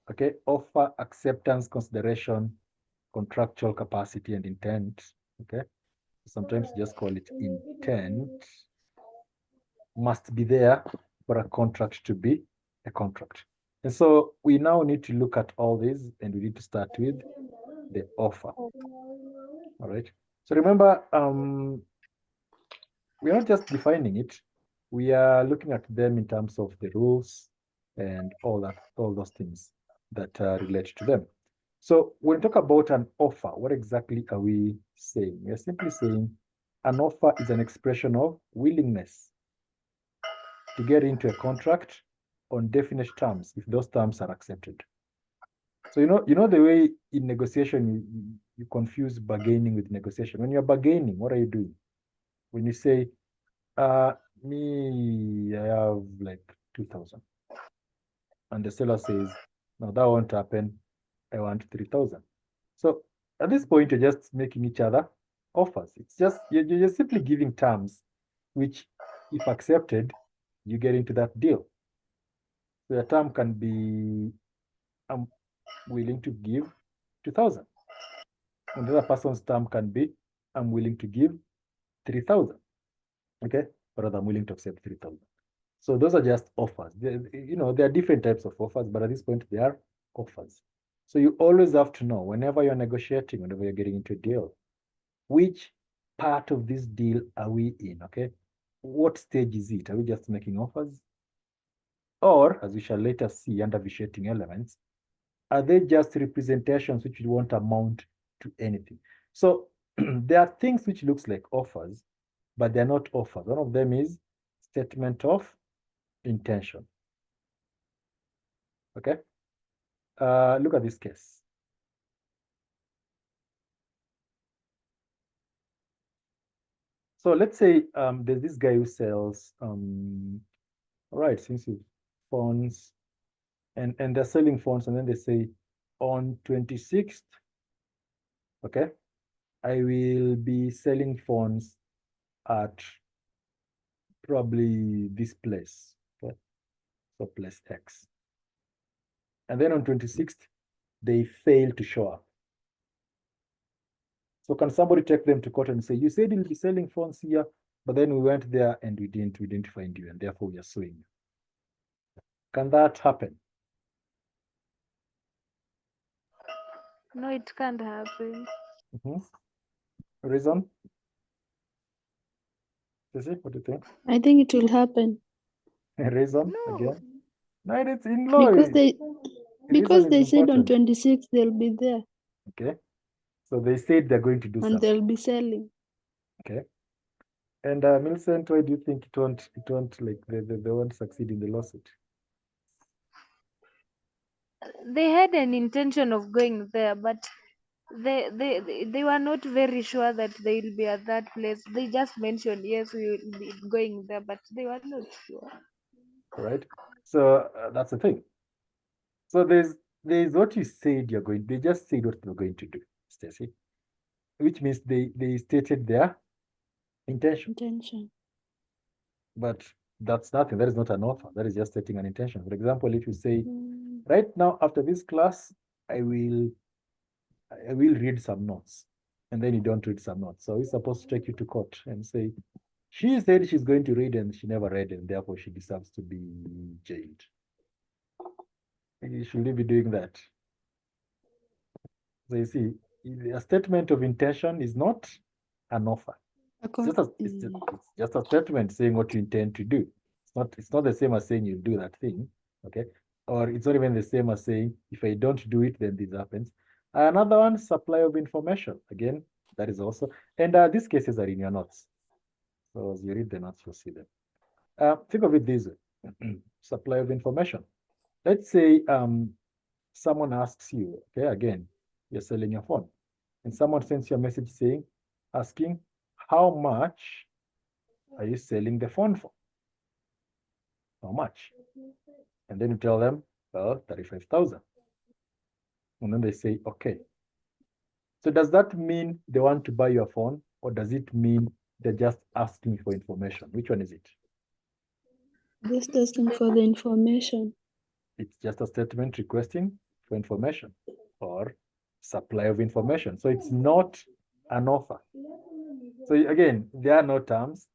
okay, offer, acceptance, consideration, contractual capacity, and intent, okay? Sometimes you just call it intent, must be there for a contract to be a contract. And so we now need to look at all these, and we need to start with the offer. All right. So remember, we are not just defining it, we are looking at them in terms of the rules and all those things that relate to them. So when we talk about an offer, what exactly are we saying? We are simply saying an offer is an expression of willingness to get into a contract on definite terms if those terms are accepted. So you know the way in negotiation you confuse bargaining with negotiation. When you're bargaining, what are you doing? When you say, me, I have like 2,000. And the seller says, no, that won't happen. I want 3,000. So at this point, you're just making each other offers. It's just, you're simply giving terms, which if accepted, you get into that deal. So the term can be, I'm willing to give 2,000. And the other person's term can be, I'm willing to give 3,000. Okay, or rather, I'm willing to accept 3,000. So those are just offers. There are different types of offers, but at this point, they are offers. So you always have to know, whenever you're negotiating, whenever you're getting into a deal, which part of this deal are we in, okay? What stage is it? Are we just making offers? Or, as we shall later see under vitiating elements, are they just representations which won't amount to anything? So there are things which looks like offers, but they're not offers. One of them is statement of intention. Okay. Look at this case. So let's say there's this guy who sells all right, since phones, and they're selling phones, and then they say on 26th, okay, I will be selling phones at probably this place. Okay, so place X. And then on 26th, they fail to show up. So can somebody take them to court and say, you said you'll be selling phones here, but then we went there and we didn't find you, and therefore we are suing you. Can that happen? No, it can't happen. Reason? Ceci, what do you think? I think it will happen Reason No. again? No, it's in law. because Reason is they said on important. 26 they'll be there Okay. So they said they're going to do and something. they'll be selling. Okay. And Millicent, why do you think it won't like they won't succeed in the lawsuit? They had an intention of going there, but they were not very sure that they will be at that place. They just mentioned, yes, we will be going there, but they were not sure. Right. So that's the thing. So there's what you said you're going. They just said what they're going to do, Stacy, which means they stated their intention. But that's nothing. That is not an offer. That is just stating an intention. For example, if you say, right now after this class, I will read some notes, and then you don't read some notes. So he's supposed to take you to court and say, she said she's going to read and she never read, and therefore she deserves to be jailed. Should he be doing that? So you see, a statement of intention is not an offer. It's just a statement saying what you intend to do. It's not the same as saying you do that thing, okay? Or it's not even the same as saying, if I don't do it, then this happens. Another one, supply of information. Again, that is also, and these cases are in your notes. So as you read the notes, you'll see them. Think of it this way. Supply of information. Let's say someone asks you, okay, again, you're selling your phone, and someone sends you a message asking, how much are you selling the phone for? How much? And then you tell them, well, 35,000. And then they say, okay. So does that mean they want to buy your phone, or does it mean they're just asking for information? Which one is it? Just asking for the information. It's just a statement requesting for information or supply of information. So it's not an offer. So again, there are no terms,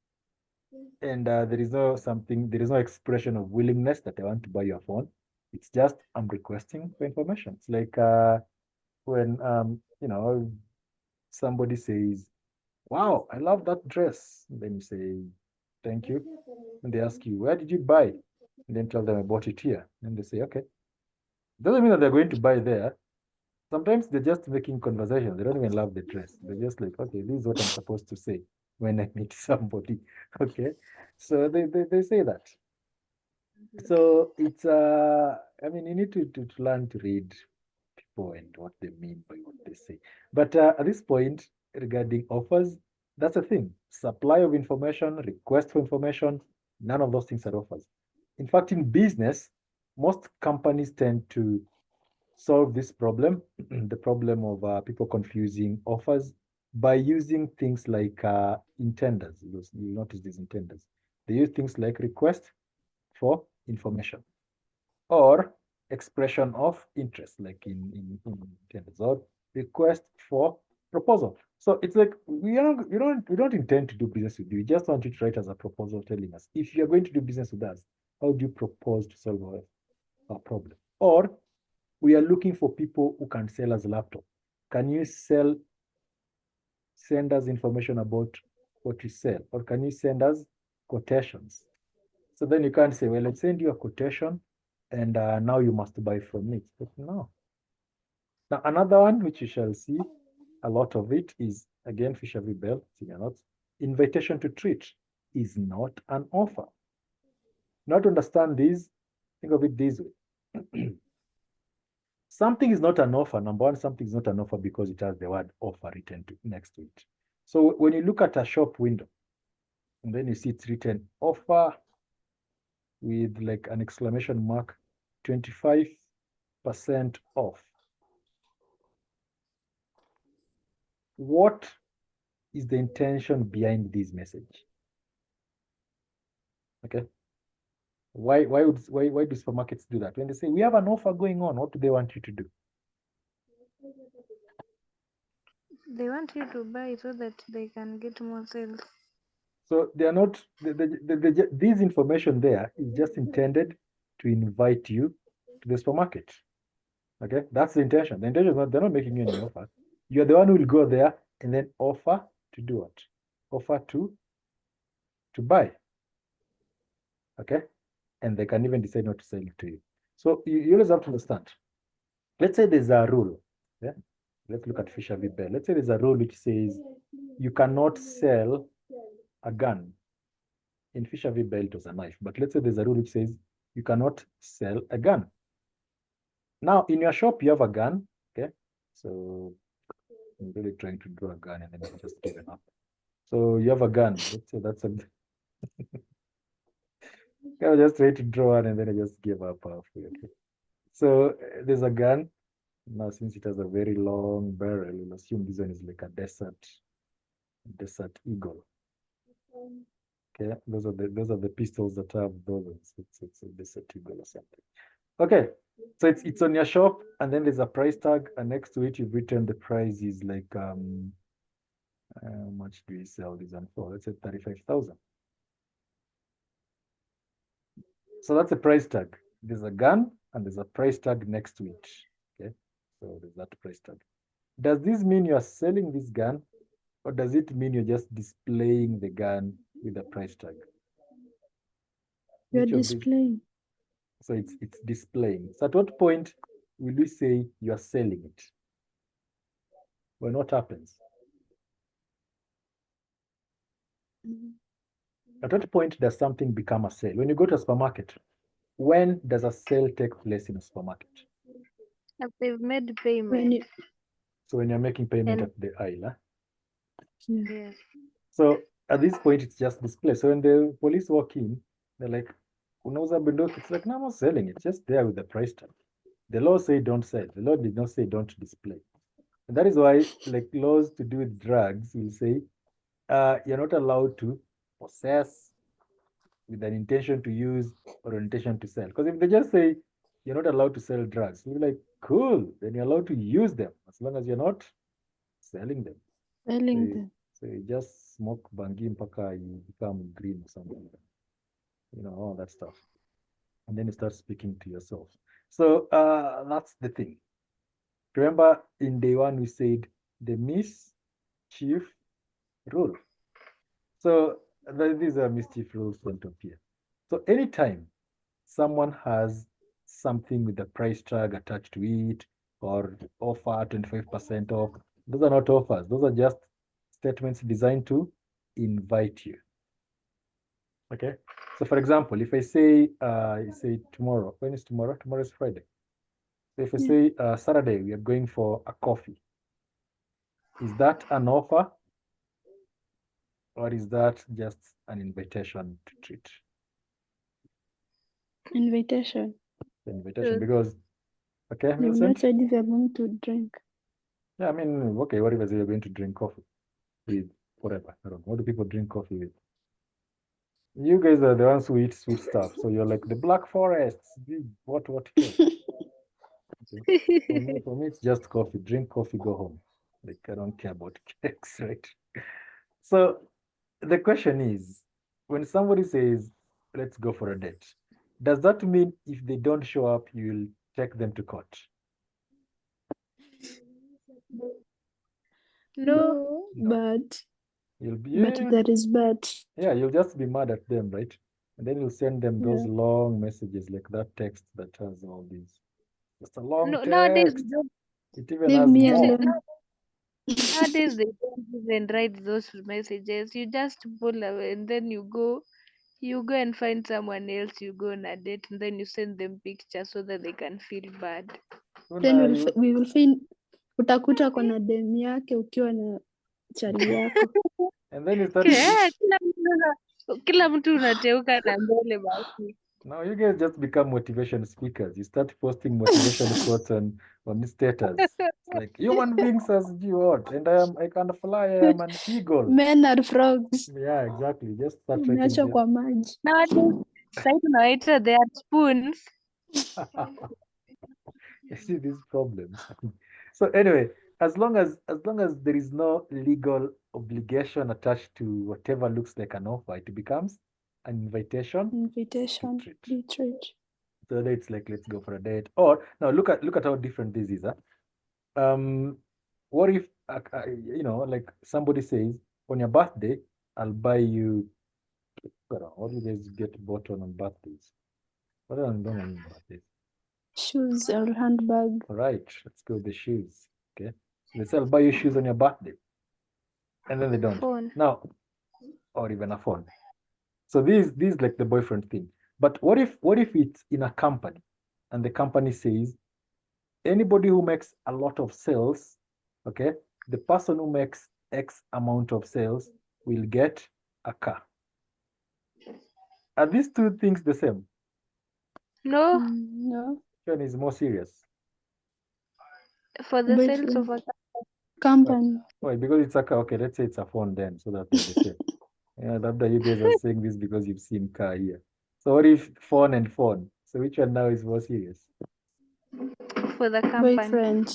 and there is no expression of willingness that I want to buy your phone. It's just I'm requesting for information. It's like when somebody says, wow, I love that dress. And then you say, thank you. And they ask you, where did you buy? And then tell them I bought it here. And they say, okay. Doesn't mean that they're going to buy there. Sometimes they're just making conversation. They don't even love the dress. They're just like, okay, this is what I'm supposed to say when I meet somebody. Okay. So they say that. So it's I mean, you need to learn to read people and what they mean by what they say. But at this point, regarding offers, that's a thing. Supply of information, request for information, none of those things are offers. In fact, in business, most companies tend to solve this problem, the problem of people confusing offers, by using things like intenders. You'll notice these intenders. They use things like request for information or expression of interest, like in intenders, or request for proposal. So it's like we don't intend to do business with you. We just want you to write us a proposal telling us if you're going to do business with us, how do you propose to solve our problem? Or we are looking for people who can sell us a laptop. Can you send us information about what you sell? Or can you send us quotations? So then you can't say, well, let's send you a quotation and now you must buy from me. But no. Now, another one, which you shall see a lot of it, is, again, Fisher v. Bell, senior notes. Invitation to treat is not an offer. Now, to understand this, think of it this way. Something is not an offer. Number one, something is not an offer because it has the word offer written next to it. So when you look at a shop window, and then you see it's written offer with like an exclamation mark, 25% off. What is the intention behind this message? Okay. Why do supermarkets do that? When they say we have an offer going on, what do they want you to do? They want you to buy so that they can get more sales. So they are not, this information there is just intended to invite you to the supermarket. Okay, that's the intention. The intention is not, they're not making you any offer. You're the one who will go there and then offer to do what? Offer to buy. Okay, and they can even decide not to sell it to you. So you always have to understand. Let's say there's a rule. Yeah, let's look at Fisher v. Bell. Let's say there's a rule which says you cannot sell a gun. In Fisher v. Bell, it was a knife, but let's say there's a rule which says you cannot sell a gun. Now, in your shop, you have a gun, okay? So I'm really trying to draw a gun and then I just given up. So you have a gun. Let's say that's a. I was just trying to draw one and then I just gave up halfway. Okay. So there's a gun. Now, since it has a very long barrel, we'll assume this one is like a desert eagle. Okay, those are the pistols that have those. It's a desert eagle or something. Okay, so it's on your shop, and then there's a price tag, and next to it you've written the price is like how much do we sell this one for? Let's say 35,000. So that's a price tag. There's a gun and there's a price tag next to it. Okay, so there's that price tag. Does this mean you are selling this gun, or does it mean you're just displaying the gun with a price tag? You're displaying. So it's displaying. So at what point will we say you are selling it? When what happens? At what point does something become a sale? When you go to a supermarket, when does a sale take place in a supermarket? If they've made payment. So when you're making payment at the aisle, huh? Yes. So at this point, it's just display. So when the police walk in, they're like, unauza bunduki? It's like, no, I'm not selling it. It's just there with the price tag. The law say don't sell. The law did not say don't display. And that is why, like laws to do with drugs will say, you're not allowed to possess with an intention to use or an intention to sell. Because if they just say you're not allowed to sell drugs, you'll be like, cool, then you're allowed to use them as long as you're not selling them. So you just smoke bangi mpaka you become green or something. You know, all that stuff. And then you start speaking to yourself. So that's the thing. Remember in day one, we said the mischief rule. So these are mischief rules front of here. So anytime someone has something with a price tag attached to it or offer 25% off, those are not offers. Those are just statements designed to invite you. Okay. So for example, if I say, you say tomorrow, when is tomorrow? Tomorrow is Friday. So if I say Saturday, we are going for a coffee, is that an offer or is that just an invitation to treat? Invitation. The invitation, because, okay, You've Vincent? not said if you're going to drink. Yeah, I mean, okay, what if I say you're going to drink coffee with whatever? I don't know. What do people drink coffee with? You guys are the ones who eat sweet stuff. So you're like the Black Forests, what cake? Okay. For me, it's just coffee. Drink coffee, go home. Like, I don't care about cakes, right? So the question is, when somebody says, let's go for a date, does that mean if they don't show up, you'll take them to court? No. But You'll be, there is but. yeah, you'll just be mad at them, right? And then you'll send them those long messages like that text that has all these. Just a long No, nowadays text. they don't, It even Leave has me more. alone. nowadays they don't even write those messages. You just pull away and then you go and find someone else, you go on a date and then you send them pictures so that they can feel bad. Then we will find utakuta kona demu yake ukiwa na chali yako. And then you start. Kila mtu unateuka na mbele basi. Now you guys just become motivation speakers. You start posting motivation quotes on status. It's like human beings as you ought, and I can fly. I am an eagle. Men are frogs. Yeah, exactly. Just start writing Umeachwa this. kwa maji. Nowadays, sasa tunawaita they are spoons. You see these problems. So anyway, as long as there is no legal obligation attached to whatever looks like an offer, it becomes an invitation. Invitation. To Be treat. So it's like, let's go for a date. Or now look at how different this is. What if like somebody says on your birthday, I'll buy you. What do you guys get bought on birthdays? What are done on birthdays? Shoes or handbag. All right, let's go with the shoes. Okay, they say I'll buy you shoes on your birthday, and then they don't. Phone. Now, or even a phone. So this is like the boyfriend thing. But what if it's in a company, and the company says anybody who makes a lot of sales, okay, the person who makes X amount of sales will get a car. Are these two things the same? No, No. Which one is more serious? for the sales of a company. Why? Because it's a car. Okay, let's say it's a phone then, so that they're the same. Yeah, after you guys are saying this because you've seen car here. So what if phone and phone? So which one now is more serious? for the company. Boyfriend.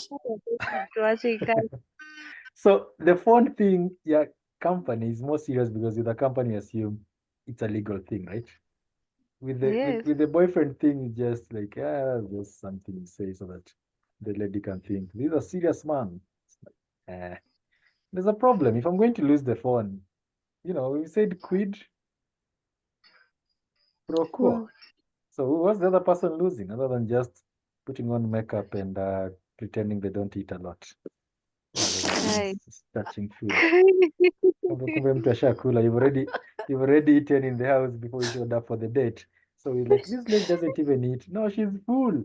So the phone thing, yeah, company is more serious because with the company assume it's a legal thing, right? With the Yes. with the boyfriend thing, it's just like, just something you say so that the lady can think this is a serious man. It's like, there's a problem. If I'm going to lose the phone, we said quid pro quo. So what's the other person losing other than just putting on makeup and pretending they don't eat a lot? Just touching food. Kumbe mtu ashakula. You've already eaten in the house before you showed up for the date. So he's like, this lady doesn't even eat. No, she's full.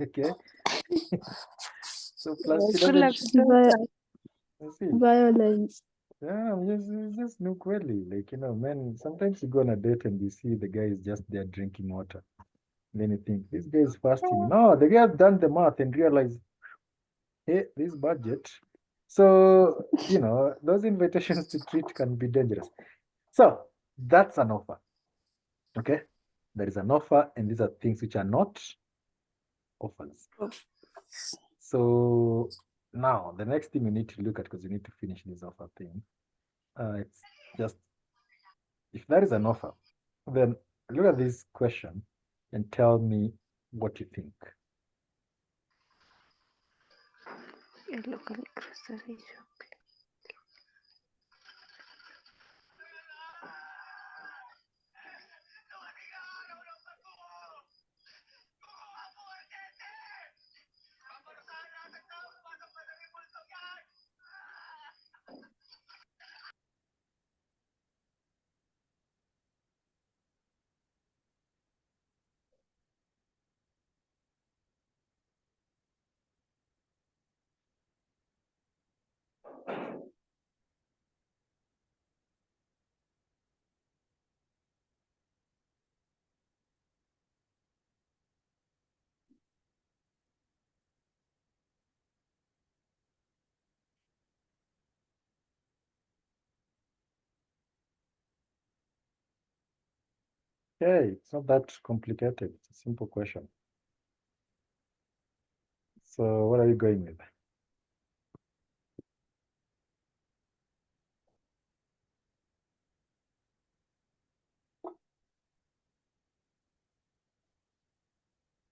Okay. So plus she doesn't. See. Violence. Yeah, just no quelly. Like, men, sometimes you go on a date and you see the guy is just there drinking water. And then you think, this guy is fasting. No, the guy has done the math and realized, hey, this budget. So, those invitations to treat can be dangerous. So that's an offer. Okay. There is an offer, and these are things which are not offers. So now the next thing we need to look at, because we need to finish this offer thing, it's just if there is an offer, then look at this question and tell me what you think. Local grocery shop. Hey, it's not that complicated. It's a simple question. So what are you going with?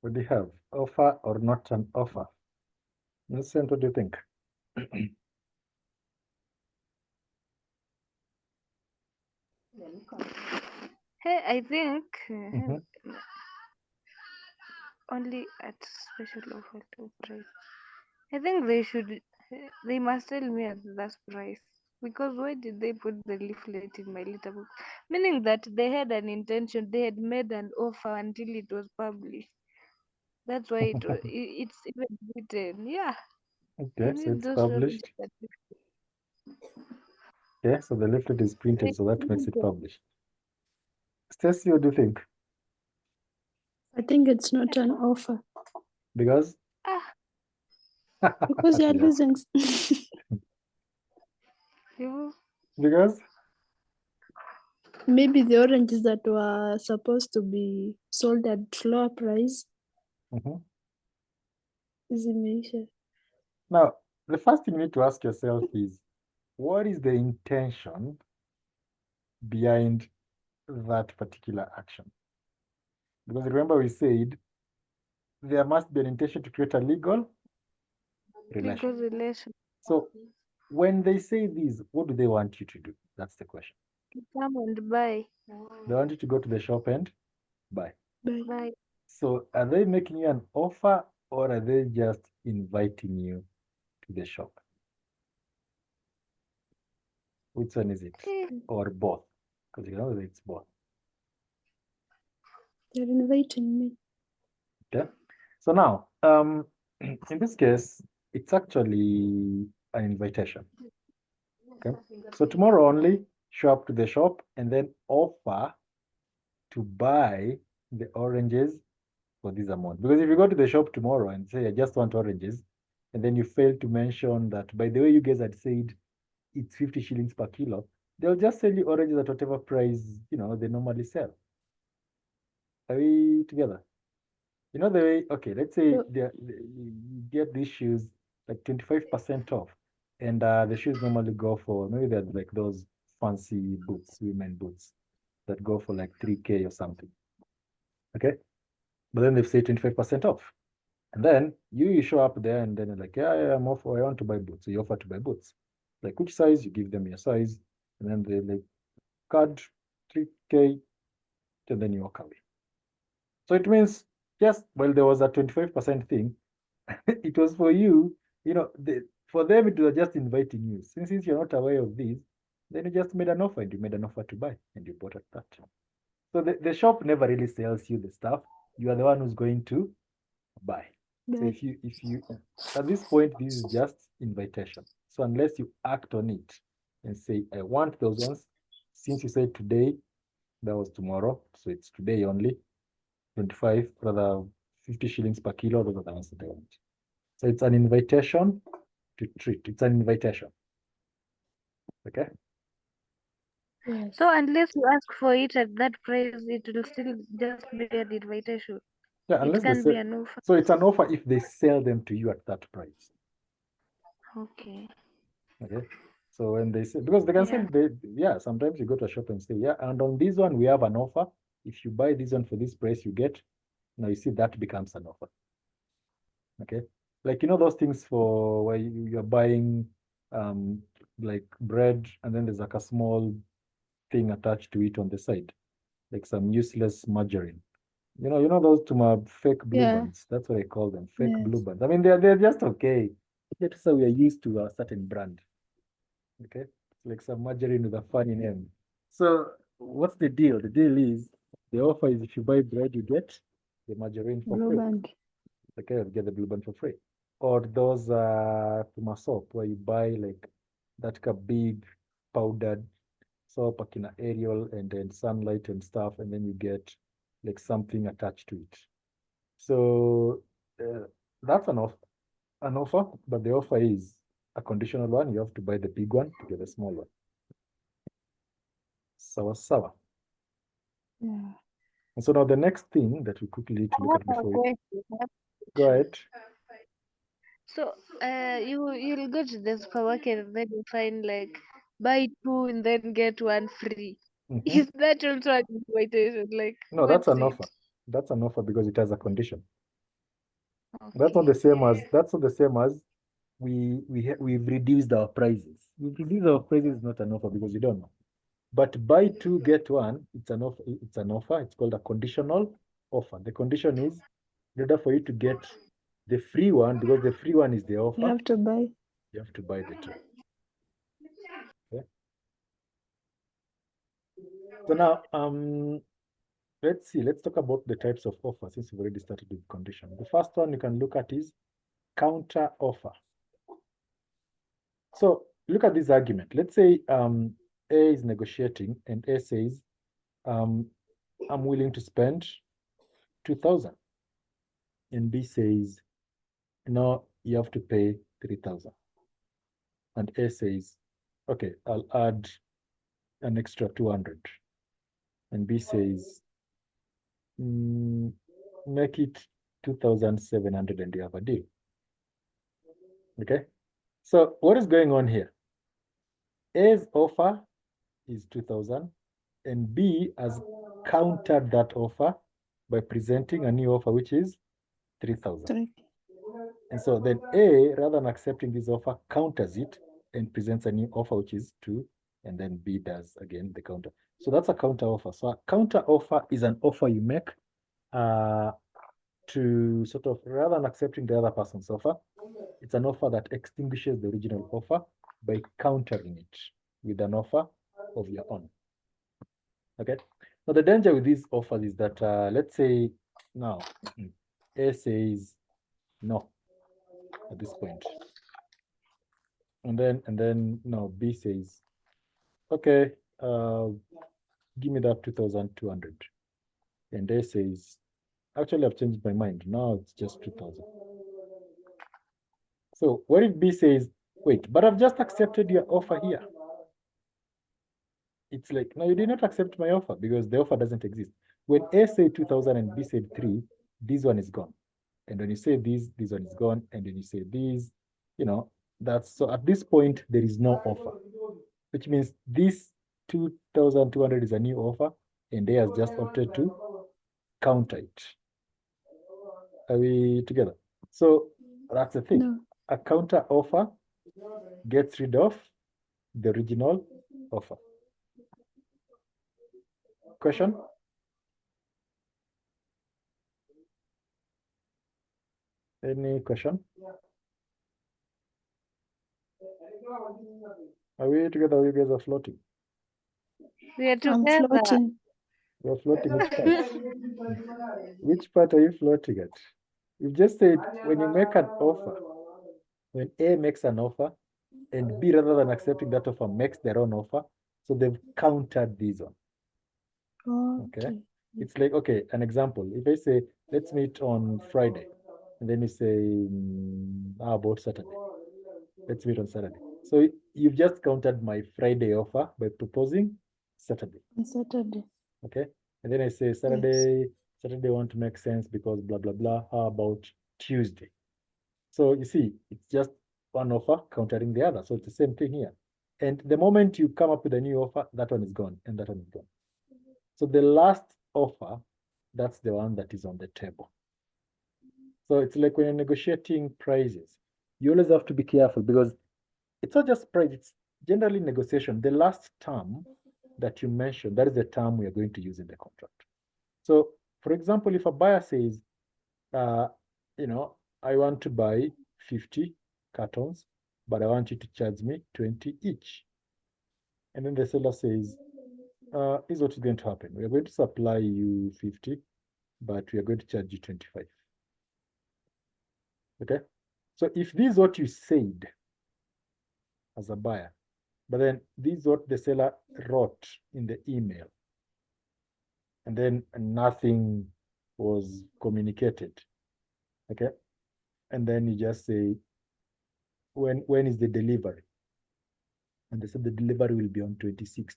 What do you have? Offer or not an offer? Innocent, what do you think? Hey, I think Mhm. only at special offer to price. I think they must tell me at that price. Because why did they put the leaflet in my little book? Meaning that they had an intention, they had made an offer until it was published. That's why it's even written. Yeah, I Okay, so need it's those published. Okay, so the leaflet is printed, so that makes it published. Stacy, what do you think? I think it's not an offer Because because you're Yeah. losing. Because Maybe the oranges that were supposed to be sold at lower price zimeisha. now the first thing you need to ask yourself is, what is the intention behind that particular action? Because remember we said there must be an intention to create a legal relation. So when they say this, what do they want you to do? That's the question. Come and buy. They want you to go to the shop and buy. Buy. So are they making you an offer, or are they just inviting you to the shop? Which one is it? Or both? Because you know it's both. They're inviting me. Okay. So now, in this case, it's actually an invitation. Okay. So tomorrow only show up to the shop and then offer to buy the oranges for this amount. Because if you go to the shop tomorrow and say, I just want oranges, and then you fail to mention that, by the way, you guys had said it's 50 shillings per kilo, they'll just sell you oranges at whatever price, they normally sell. Are we together? You know the way, okay, let's say you get these shoes like 25% off, and the shoes normally go for, maybe they're like those fancy boots, women boots, that go for like 3K or something. Okay. But then they've said 25% off. And then you show up there and then you're like, yeah, I'm off, I want to buy boots. So you offer to buy boots. Like, which size? You give them your size, and then they like, card 3K, and then you walk away. So it means, yes, well, there was a 25% thing. It was for you, for them, it was just inviting you. Since you're not aware of this, then you just made an offer, and you made an offer to buy, and you bought at that. So the shop never really sells you the stuff. You are the one who's going to buy. So if you at this point, this is just invitation. So unless you act on it and say, I want those ones, since you said today, that was tomorrow, so it's today only, 25, rather 50 shillings per kilo, those are the ones that I want. So it's an invitation to treat. It's an invitation. Okay. Yes. So unless you ask for it at that price, it will still just be an invitation. Yeah, unless it can they be sell, an offer. so it's an offer if they sell them to you at that price. Okay. Okay. So when they say, because they can say, sometimes you go to a shop and say, yeah, and on this one, we have an offer. If you buy this one for this price, you get, now you see that becomes an offer. Okay. Like, those things for where you're buying like bread, and then there's like a small thing attached to it on the side, like some useless margarine. You know those fake blue buns. That's what I call them, fake blue buns. I mean, they're just okay. Just so we are used to a certain brand. Okay, it's like some margarine with a funny name. So what's the deal? The deal is, the offer is, if you buy bread, you get the margarine for Blue free. band. Okay, you get the blue band for free. Or those Puma soap, where you buy like that big powdered soap, akina Ariel, and then Sunlight and stuff, and then you get like something attached to it. So that's an offer, but the offer is a conditional one. You have to buy the big one to get the small one. Sawa sawa. Yeah. And so now the next thing that we quickly need to look at before we go ahead. So you'll go to the supermarket and then you find like buy two and then get one free. Is that also an invitation? Like No, that's what's an it? offer. That's an offer because it has a condition. That's Okay. not the same as we've reduced our prices. We've reduced our prices, not an offer because you don't know. But buy two, get one, it's an offer, it's called a conditional offer. The condition is in order for you to get the free one, because the free one is the offer, You have to buy. you have to buy the two. Okay. So now let's talk about the types of offers since we've already started with condition. The first one you can look at is counter offer. So look at this argument. Let's say A is negotiating and A says, I'm willing to spend 2,000. And B says, no, you have to pay 3,000. And A says, okay, I'll add an extra 200. And B says, make it 2,700 and you have a deal. Okay, so what is going on here? A's offer is 2,000 and B has countered that offer by presenting a new offer, which is 3,000. And so then A, rather than accepting this offer, counters it and presents a new offer, which is 2, and then B does again the counter. So that's a counter offer. So a counter offer is an offer you make to sort of, rather than accepting the other person's offer, it's an offer that extinguishes the original offer by countering it with an offer of your own. Okay. Now the danger with these offers is that let's say now A says no at this point, and then no, B says, okay, give me that 2,200, and A says, actually I've changed my mind, now it's just 2,000. So what if B says, wait, but I've just accepted your offer here? It's like, no, you did not accept my offer because the offer doesn't exist. When A said 2,000 and B said 3, this one is gone. And when you say this one is gone. And when you say this, that's, so at this point, there is no offer, which means this 2,200 is a new offer and A has just opted to counter it. Are we together? So that's the thing. No. A counter offer gets rid of the original offer. Question? Any question? Are we together? You guys are floating. We are I'm together. floating. You're floating which part? Which part are you floating at? You just said when you make an offer, when A makes an offer and B, rather than accepting that offer, makes their own offer, so they've countered this one. Okay. It's like, okay, an example. If I say, let's meet on Friday, and then you say, how about Saturday? Let's meet on Saturday. So you've just countered my Friday offer by proposing Saturday. On Saturday. Okay. And then I say Saturday, Saturday won't make sense because blah, blah, blah. How about Tuesday? So you see, it's just one offer countering the other. So it's the same thing here. And the moment you come up with a new offer, that one is gone and that one is gone. So the last offer, that's the one that is on the table. So it's like when you're negotiating prices, you always have to be careful because it's not just price, it's generally negotiation. The last term that you mentioned, that is the term we are going to use in the contract. So for example, if a buyer says, I want to buy 50 cartons, but I want you to charge me 20 each. And then the seller says, here's what is going to happen. We are going to supply you 50, but we are going to charge you 25. Okay. So if this is what you said as a buyer, but then this is what the seller wrote in the email, and then nothing was communicated. Okay. And then you just say, when is the delivery? And they said the delivery will be on 26th.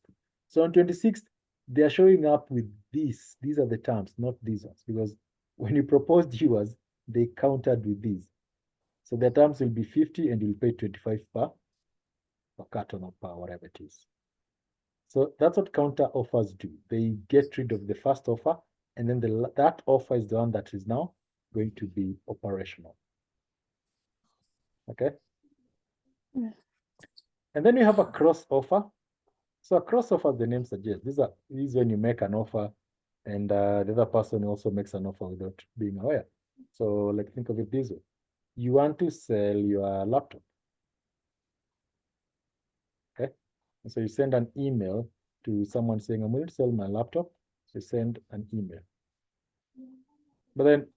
So on 26th, they are showing up with this. These are the terms, not these ones, because when you proposed yours, they countered with these. So the terms will be 50 and you'll pay 25 per carton or per whatever it is. So that's what counter offers do. They get rid of the first offer, and then that offer is the one that is now going to be operational. Okay. Yeah. And then you have a cross offer. So a cross offer, the name suggests, this is when you make an offer and the other person also makes an offer without being aware. So like think of it this way. You want to sell your laptop. Okay. And so you send an email to someone saying, I'm going to sell my laptop. So you send an email. But then,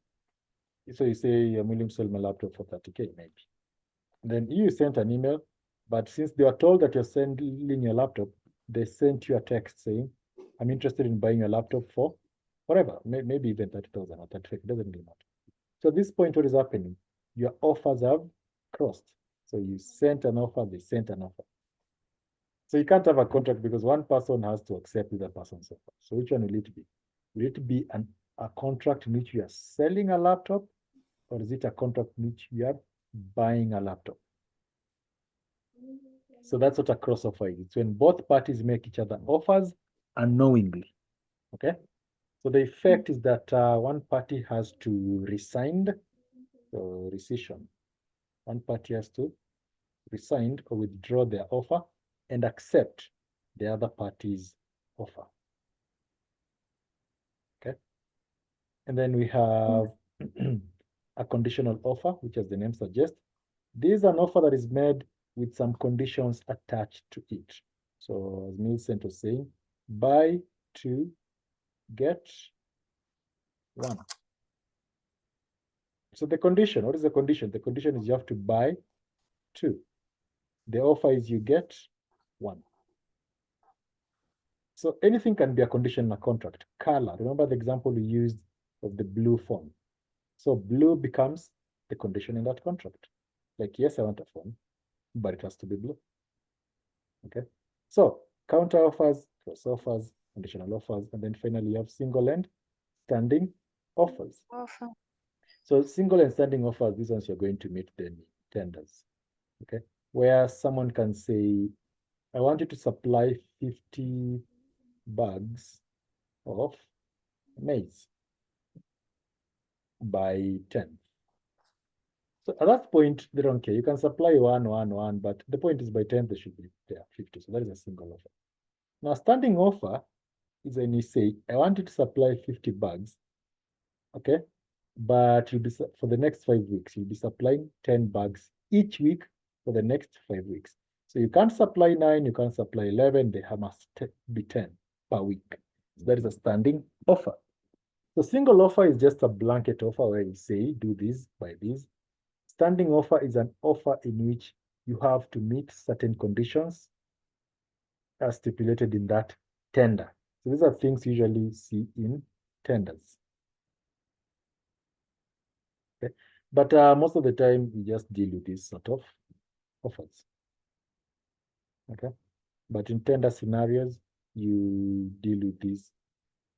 so you say, I'm willing to sell my laptop for 30K maybe. Then you sent an email, but since they are told that you're sending your laptop, they sent you a text saying, I'm interested in buying a laptop for whatever, maybe even 30,000 or 35, it doesn't really matter. So at this point, what is happening? Your offers have crossed. So you sent an offer, they sent an offer. So you can't have a contract because one person has to accept the other person's offer. So which one will it be? Will it be a contract in which you are selling a laptop, or is it a contract in which you are buying a laptop? So that's what a cross offer is. It's when both parties make each other offers unknowingly. Okay. So the effect is that one party has to rescind, so rescission. One party has to rescind or withdraw their offer and accept the other party's offer. Okay. And then we have a conditional offer, which as the name suggests, this is an offer that is made with some conditions attached to it. So as Millicent was saying, buy two, get one. So the condition, what is the condition? The condition is you have to buy two. The offer is you get one. So anything can be a condition in a contract. Color, remember the example we used of the blue phone. So blue becomes the condition in that contract. Like, yes, I want a phone, but it has to be blue. Okay. So counter offers, cross offers, conditional offers, and then finally you have single and standing offers. Offer. So single and standing offers, these ones you're going to meet the tenders. Okay. Where someone can say, I want you to supply 50 bags of maize by 10. So at that point, they don't care. You can supply one, but the point is by 10, they should be there, 50. So that is a single offer. Now, standing offer is when you say, I want you to supply 50 bags, okay? But you'll be, for the next 5 weeks, you'll be supplying 10 bags each week for the next 5 weeks. So you can't supply 9, you can't supply 11, they must be 10 per week. So that is a standing offer. So single offer is just a blanket offer where you say, do this, buy this. Standing offer is an offer in which you have to meet certain conditions as stipulated in that tender. So these are things you usually see in tenders. Okay. But most of the time, we just deal with these sort of offers. Okay. But in tender scenarios, you deal with these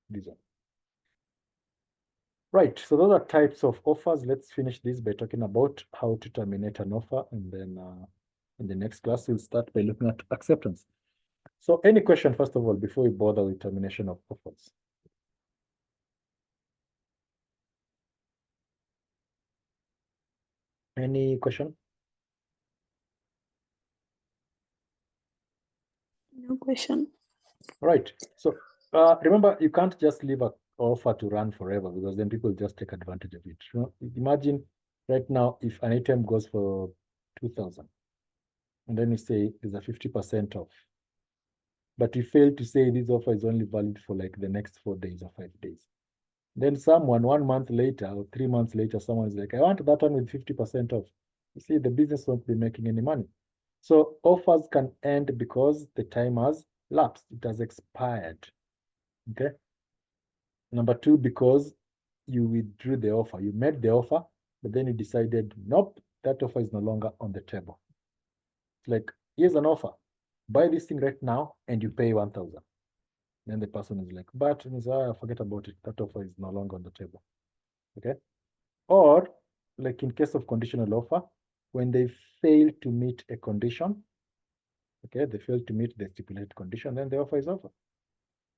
one. Right, so those are types of offers. Let's finish this by talking about how to terminate an offer, and then in the next class, we'll start by looking at acceptance. So any question, first of all, before we bother with termination of offers? Any question? No question. Right, so remember, you can't just leave an offer to run forever because then people just take advantage of it. You know, imagine right now, if an item goes for 2,000, and then you say there's a 50% off, but you fail to say this offer is only valid for like the next 4 days or 5 days. Then someone 1 month later or 3 months later, someone's like, I want that one with 50% off. You see, the business won't be making any money. So offers can end because the time has lapsed, it has expired. Okay. Number two, because you withdrew the offer. You made the offer, but then you decided, nope, that offer is no longer on the table. It's like, here's an offer. Buy this thing right now and you pay 1,000. Then the person is like, but forget about it. That offer is no longer on the table. Okay. Or like in case of conditional offer, when they fail to meet a condition, okay, they fail to meet the stipulated condition, then the offer is over.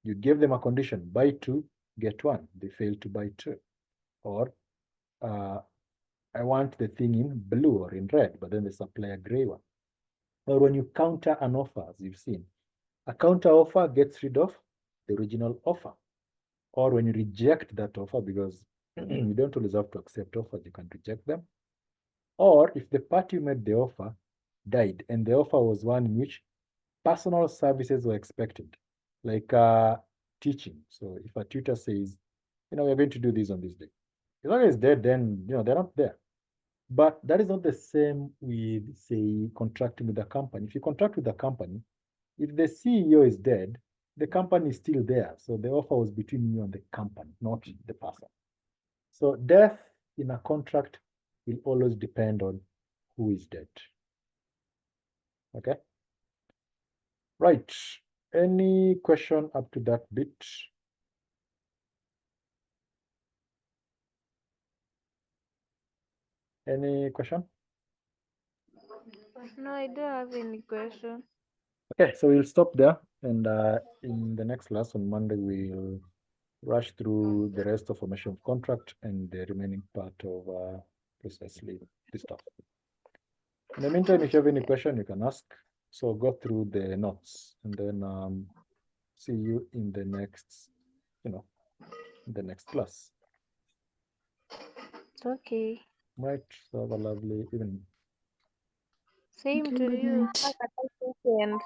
You give them a condition, buy two, get one. They fail to buy two. Or I want the thing in blue or in red, but then they supply a gray one. Or when you counter an offer, as you've seen, a counter offer gets rid of the original offer. Or when you reject that offer, because you don't always have to accept offers, you can reject them. Or if the party who made the offer died and the offer was one in which personal services were expected, like teaching. So if a tutor says, we're going to do this on this day, as long as they're dead, then they're not there. But that is not the same with, say, contracting with a company. If you contract with a company, if the CEO is dead, the company is still there. So the offer was between you and the company, not the person. So death in a contract will always depend on who is dead. Okay. Right. Any question up to that bit? Any question? No, I don't have any question. Okay, so we'll stop there. And in the next class on Monday, we'll rush through the rest of formation of contract and the remaining part of precisely this stuff. In the meantime, if you have any question, you can ask. So go through the notes and then see you in the next, the next class. Okay. Right. So have a lovely evening. Same Okay, to good you. night. Have a nice weekend.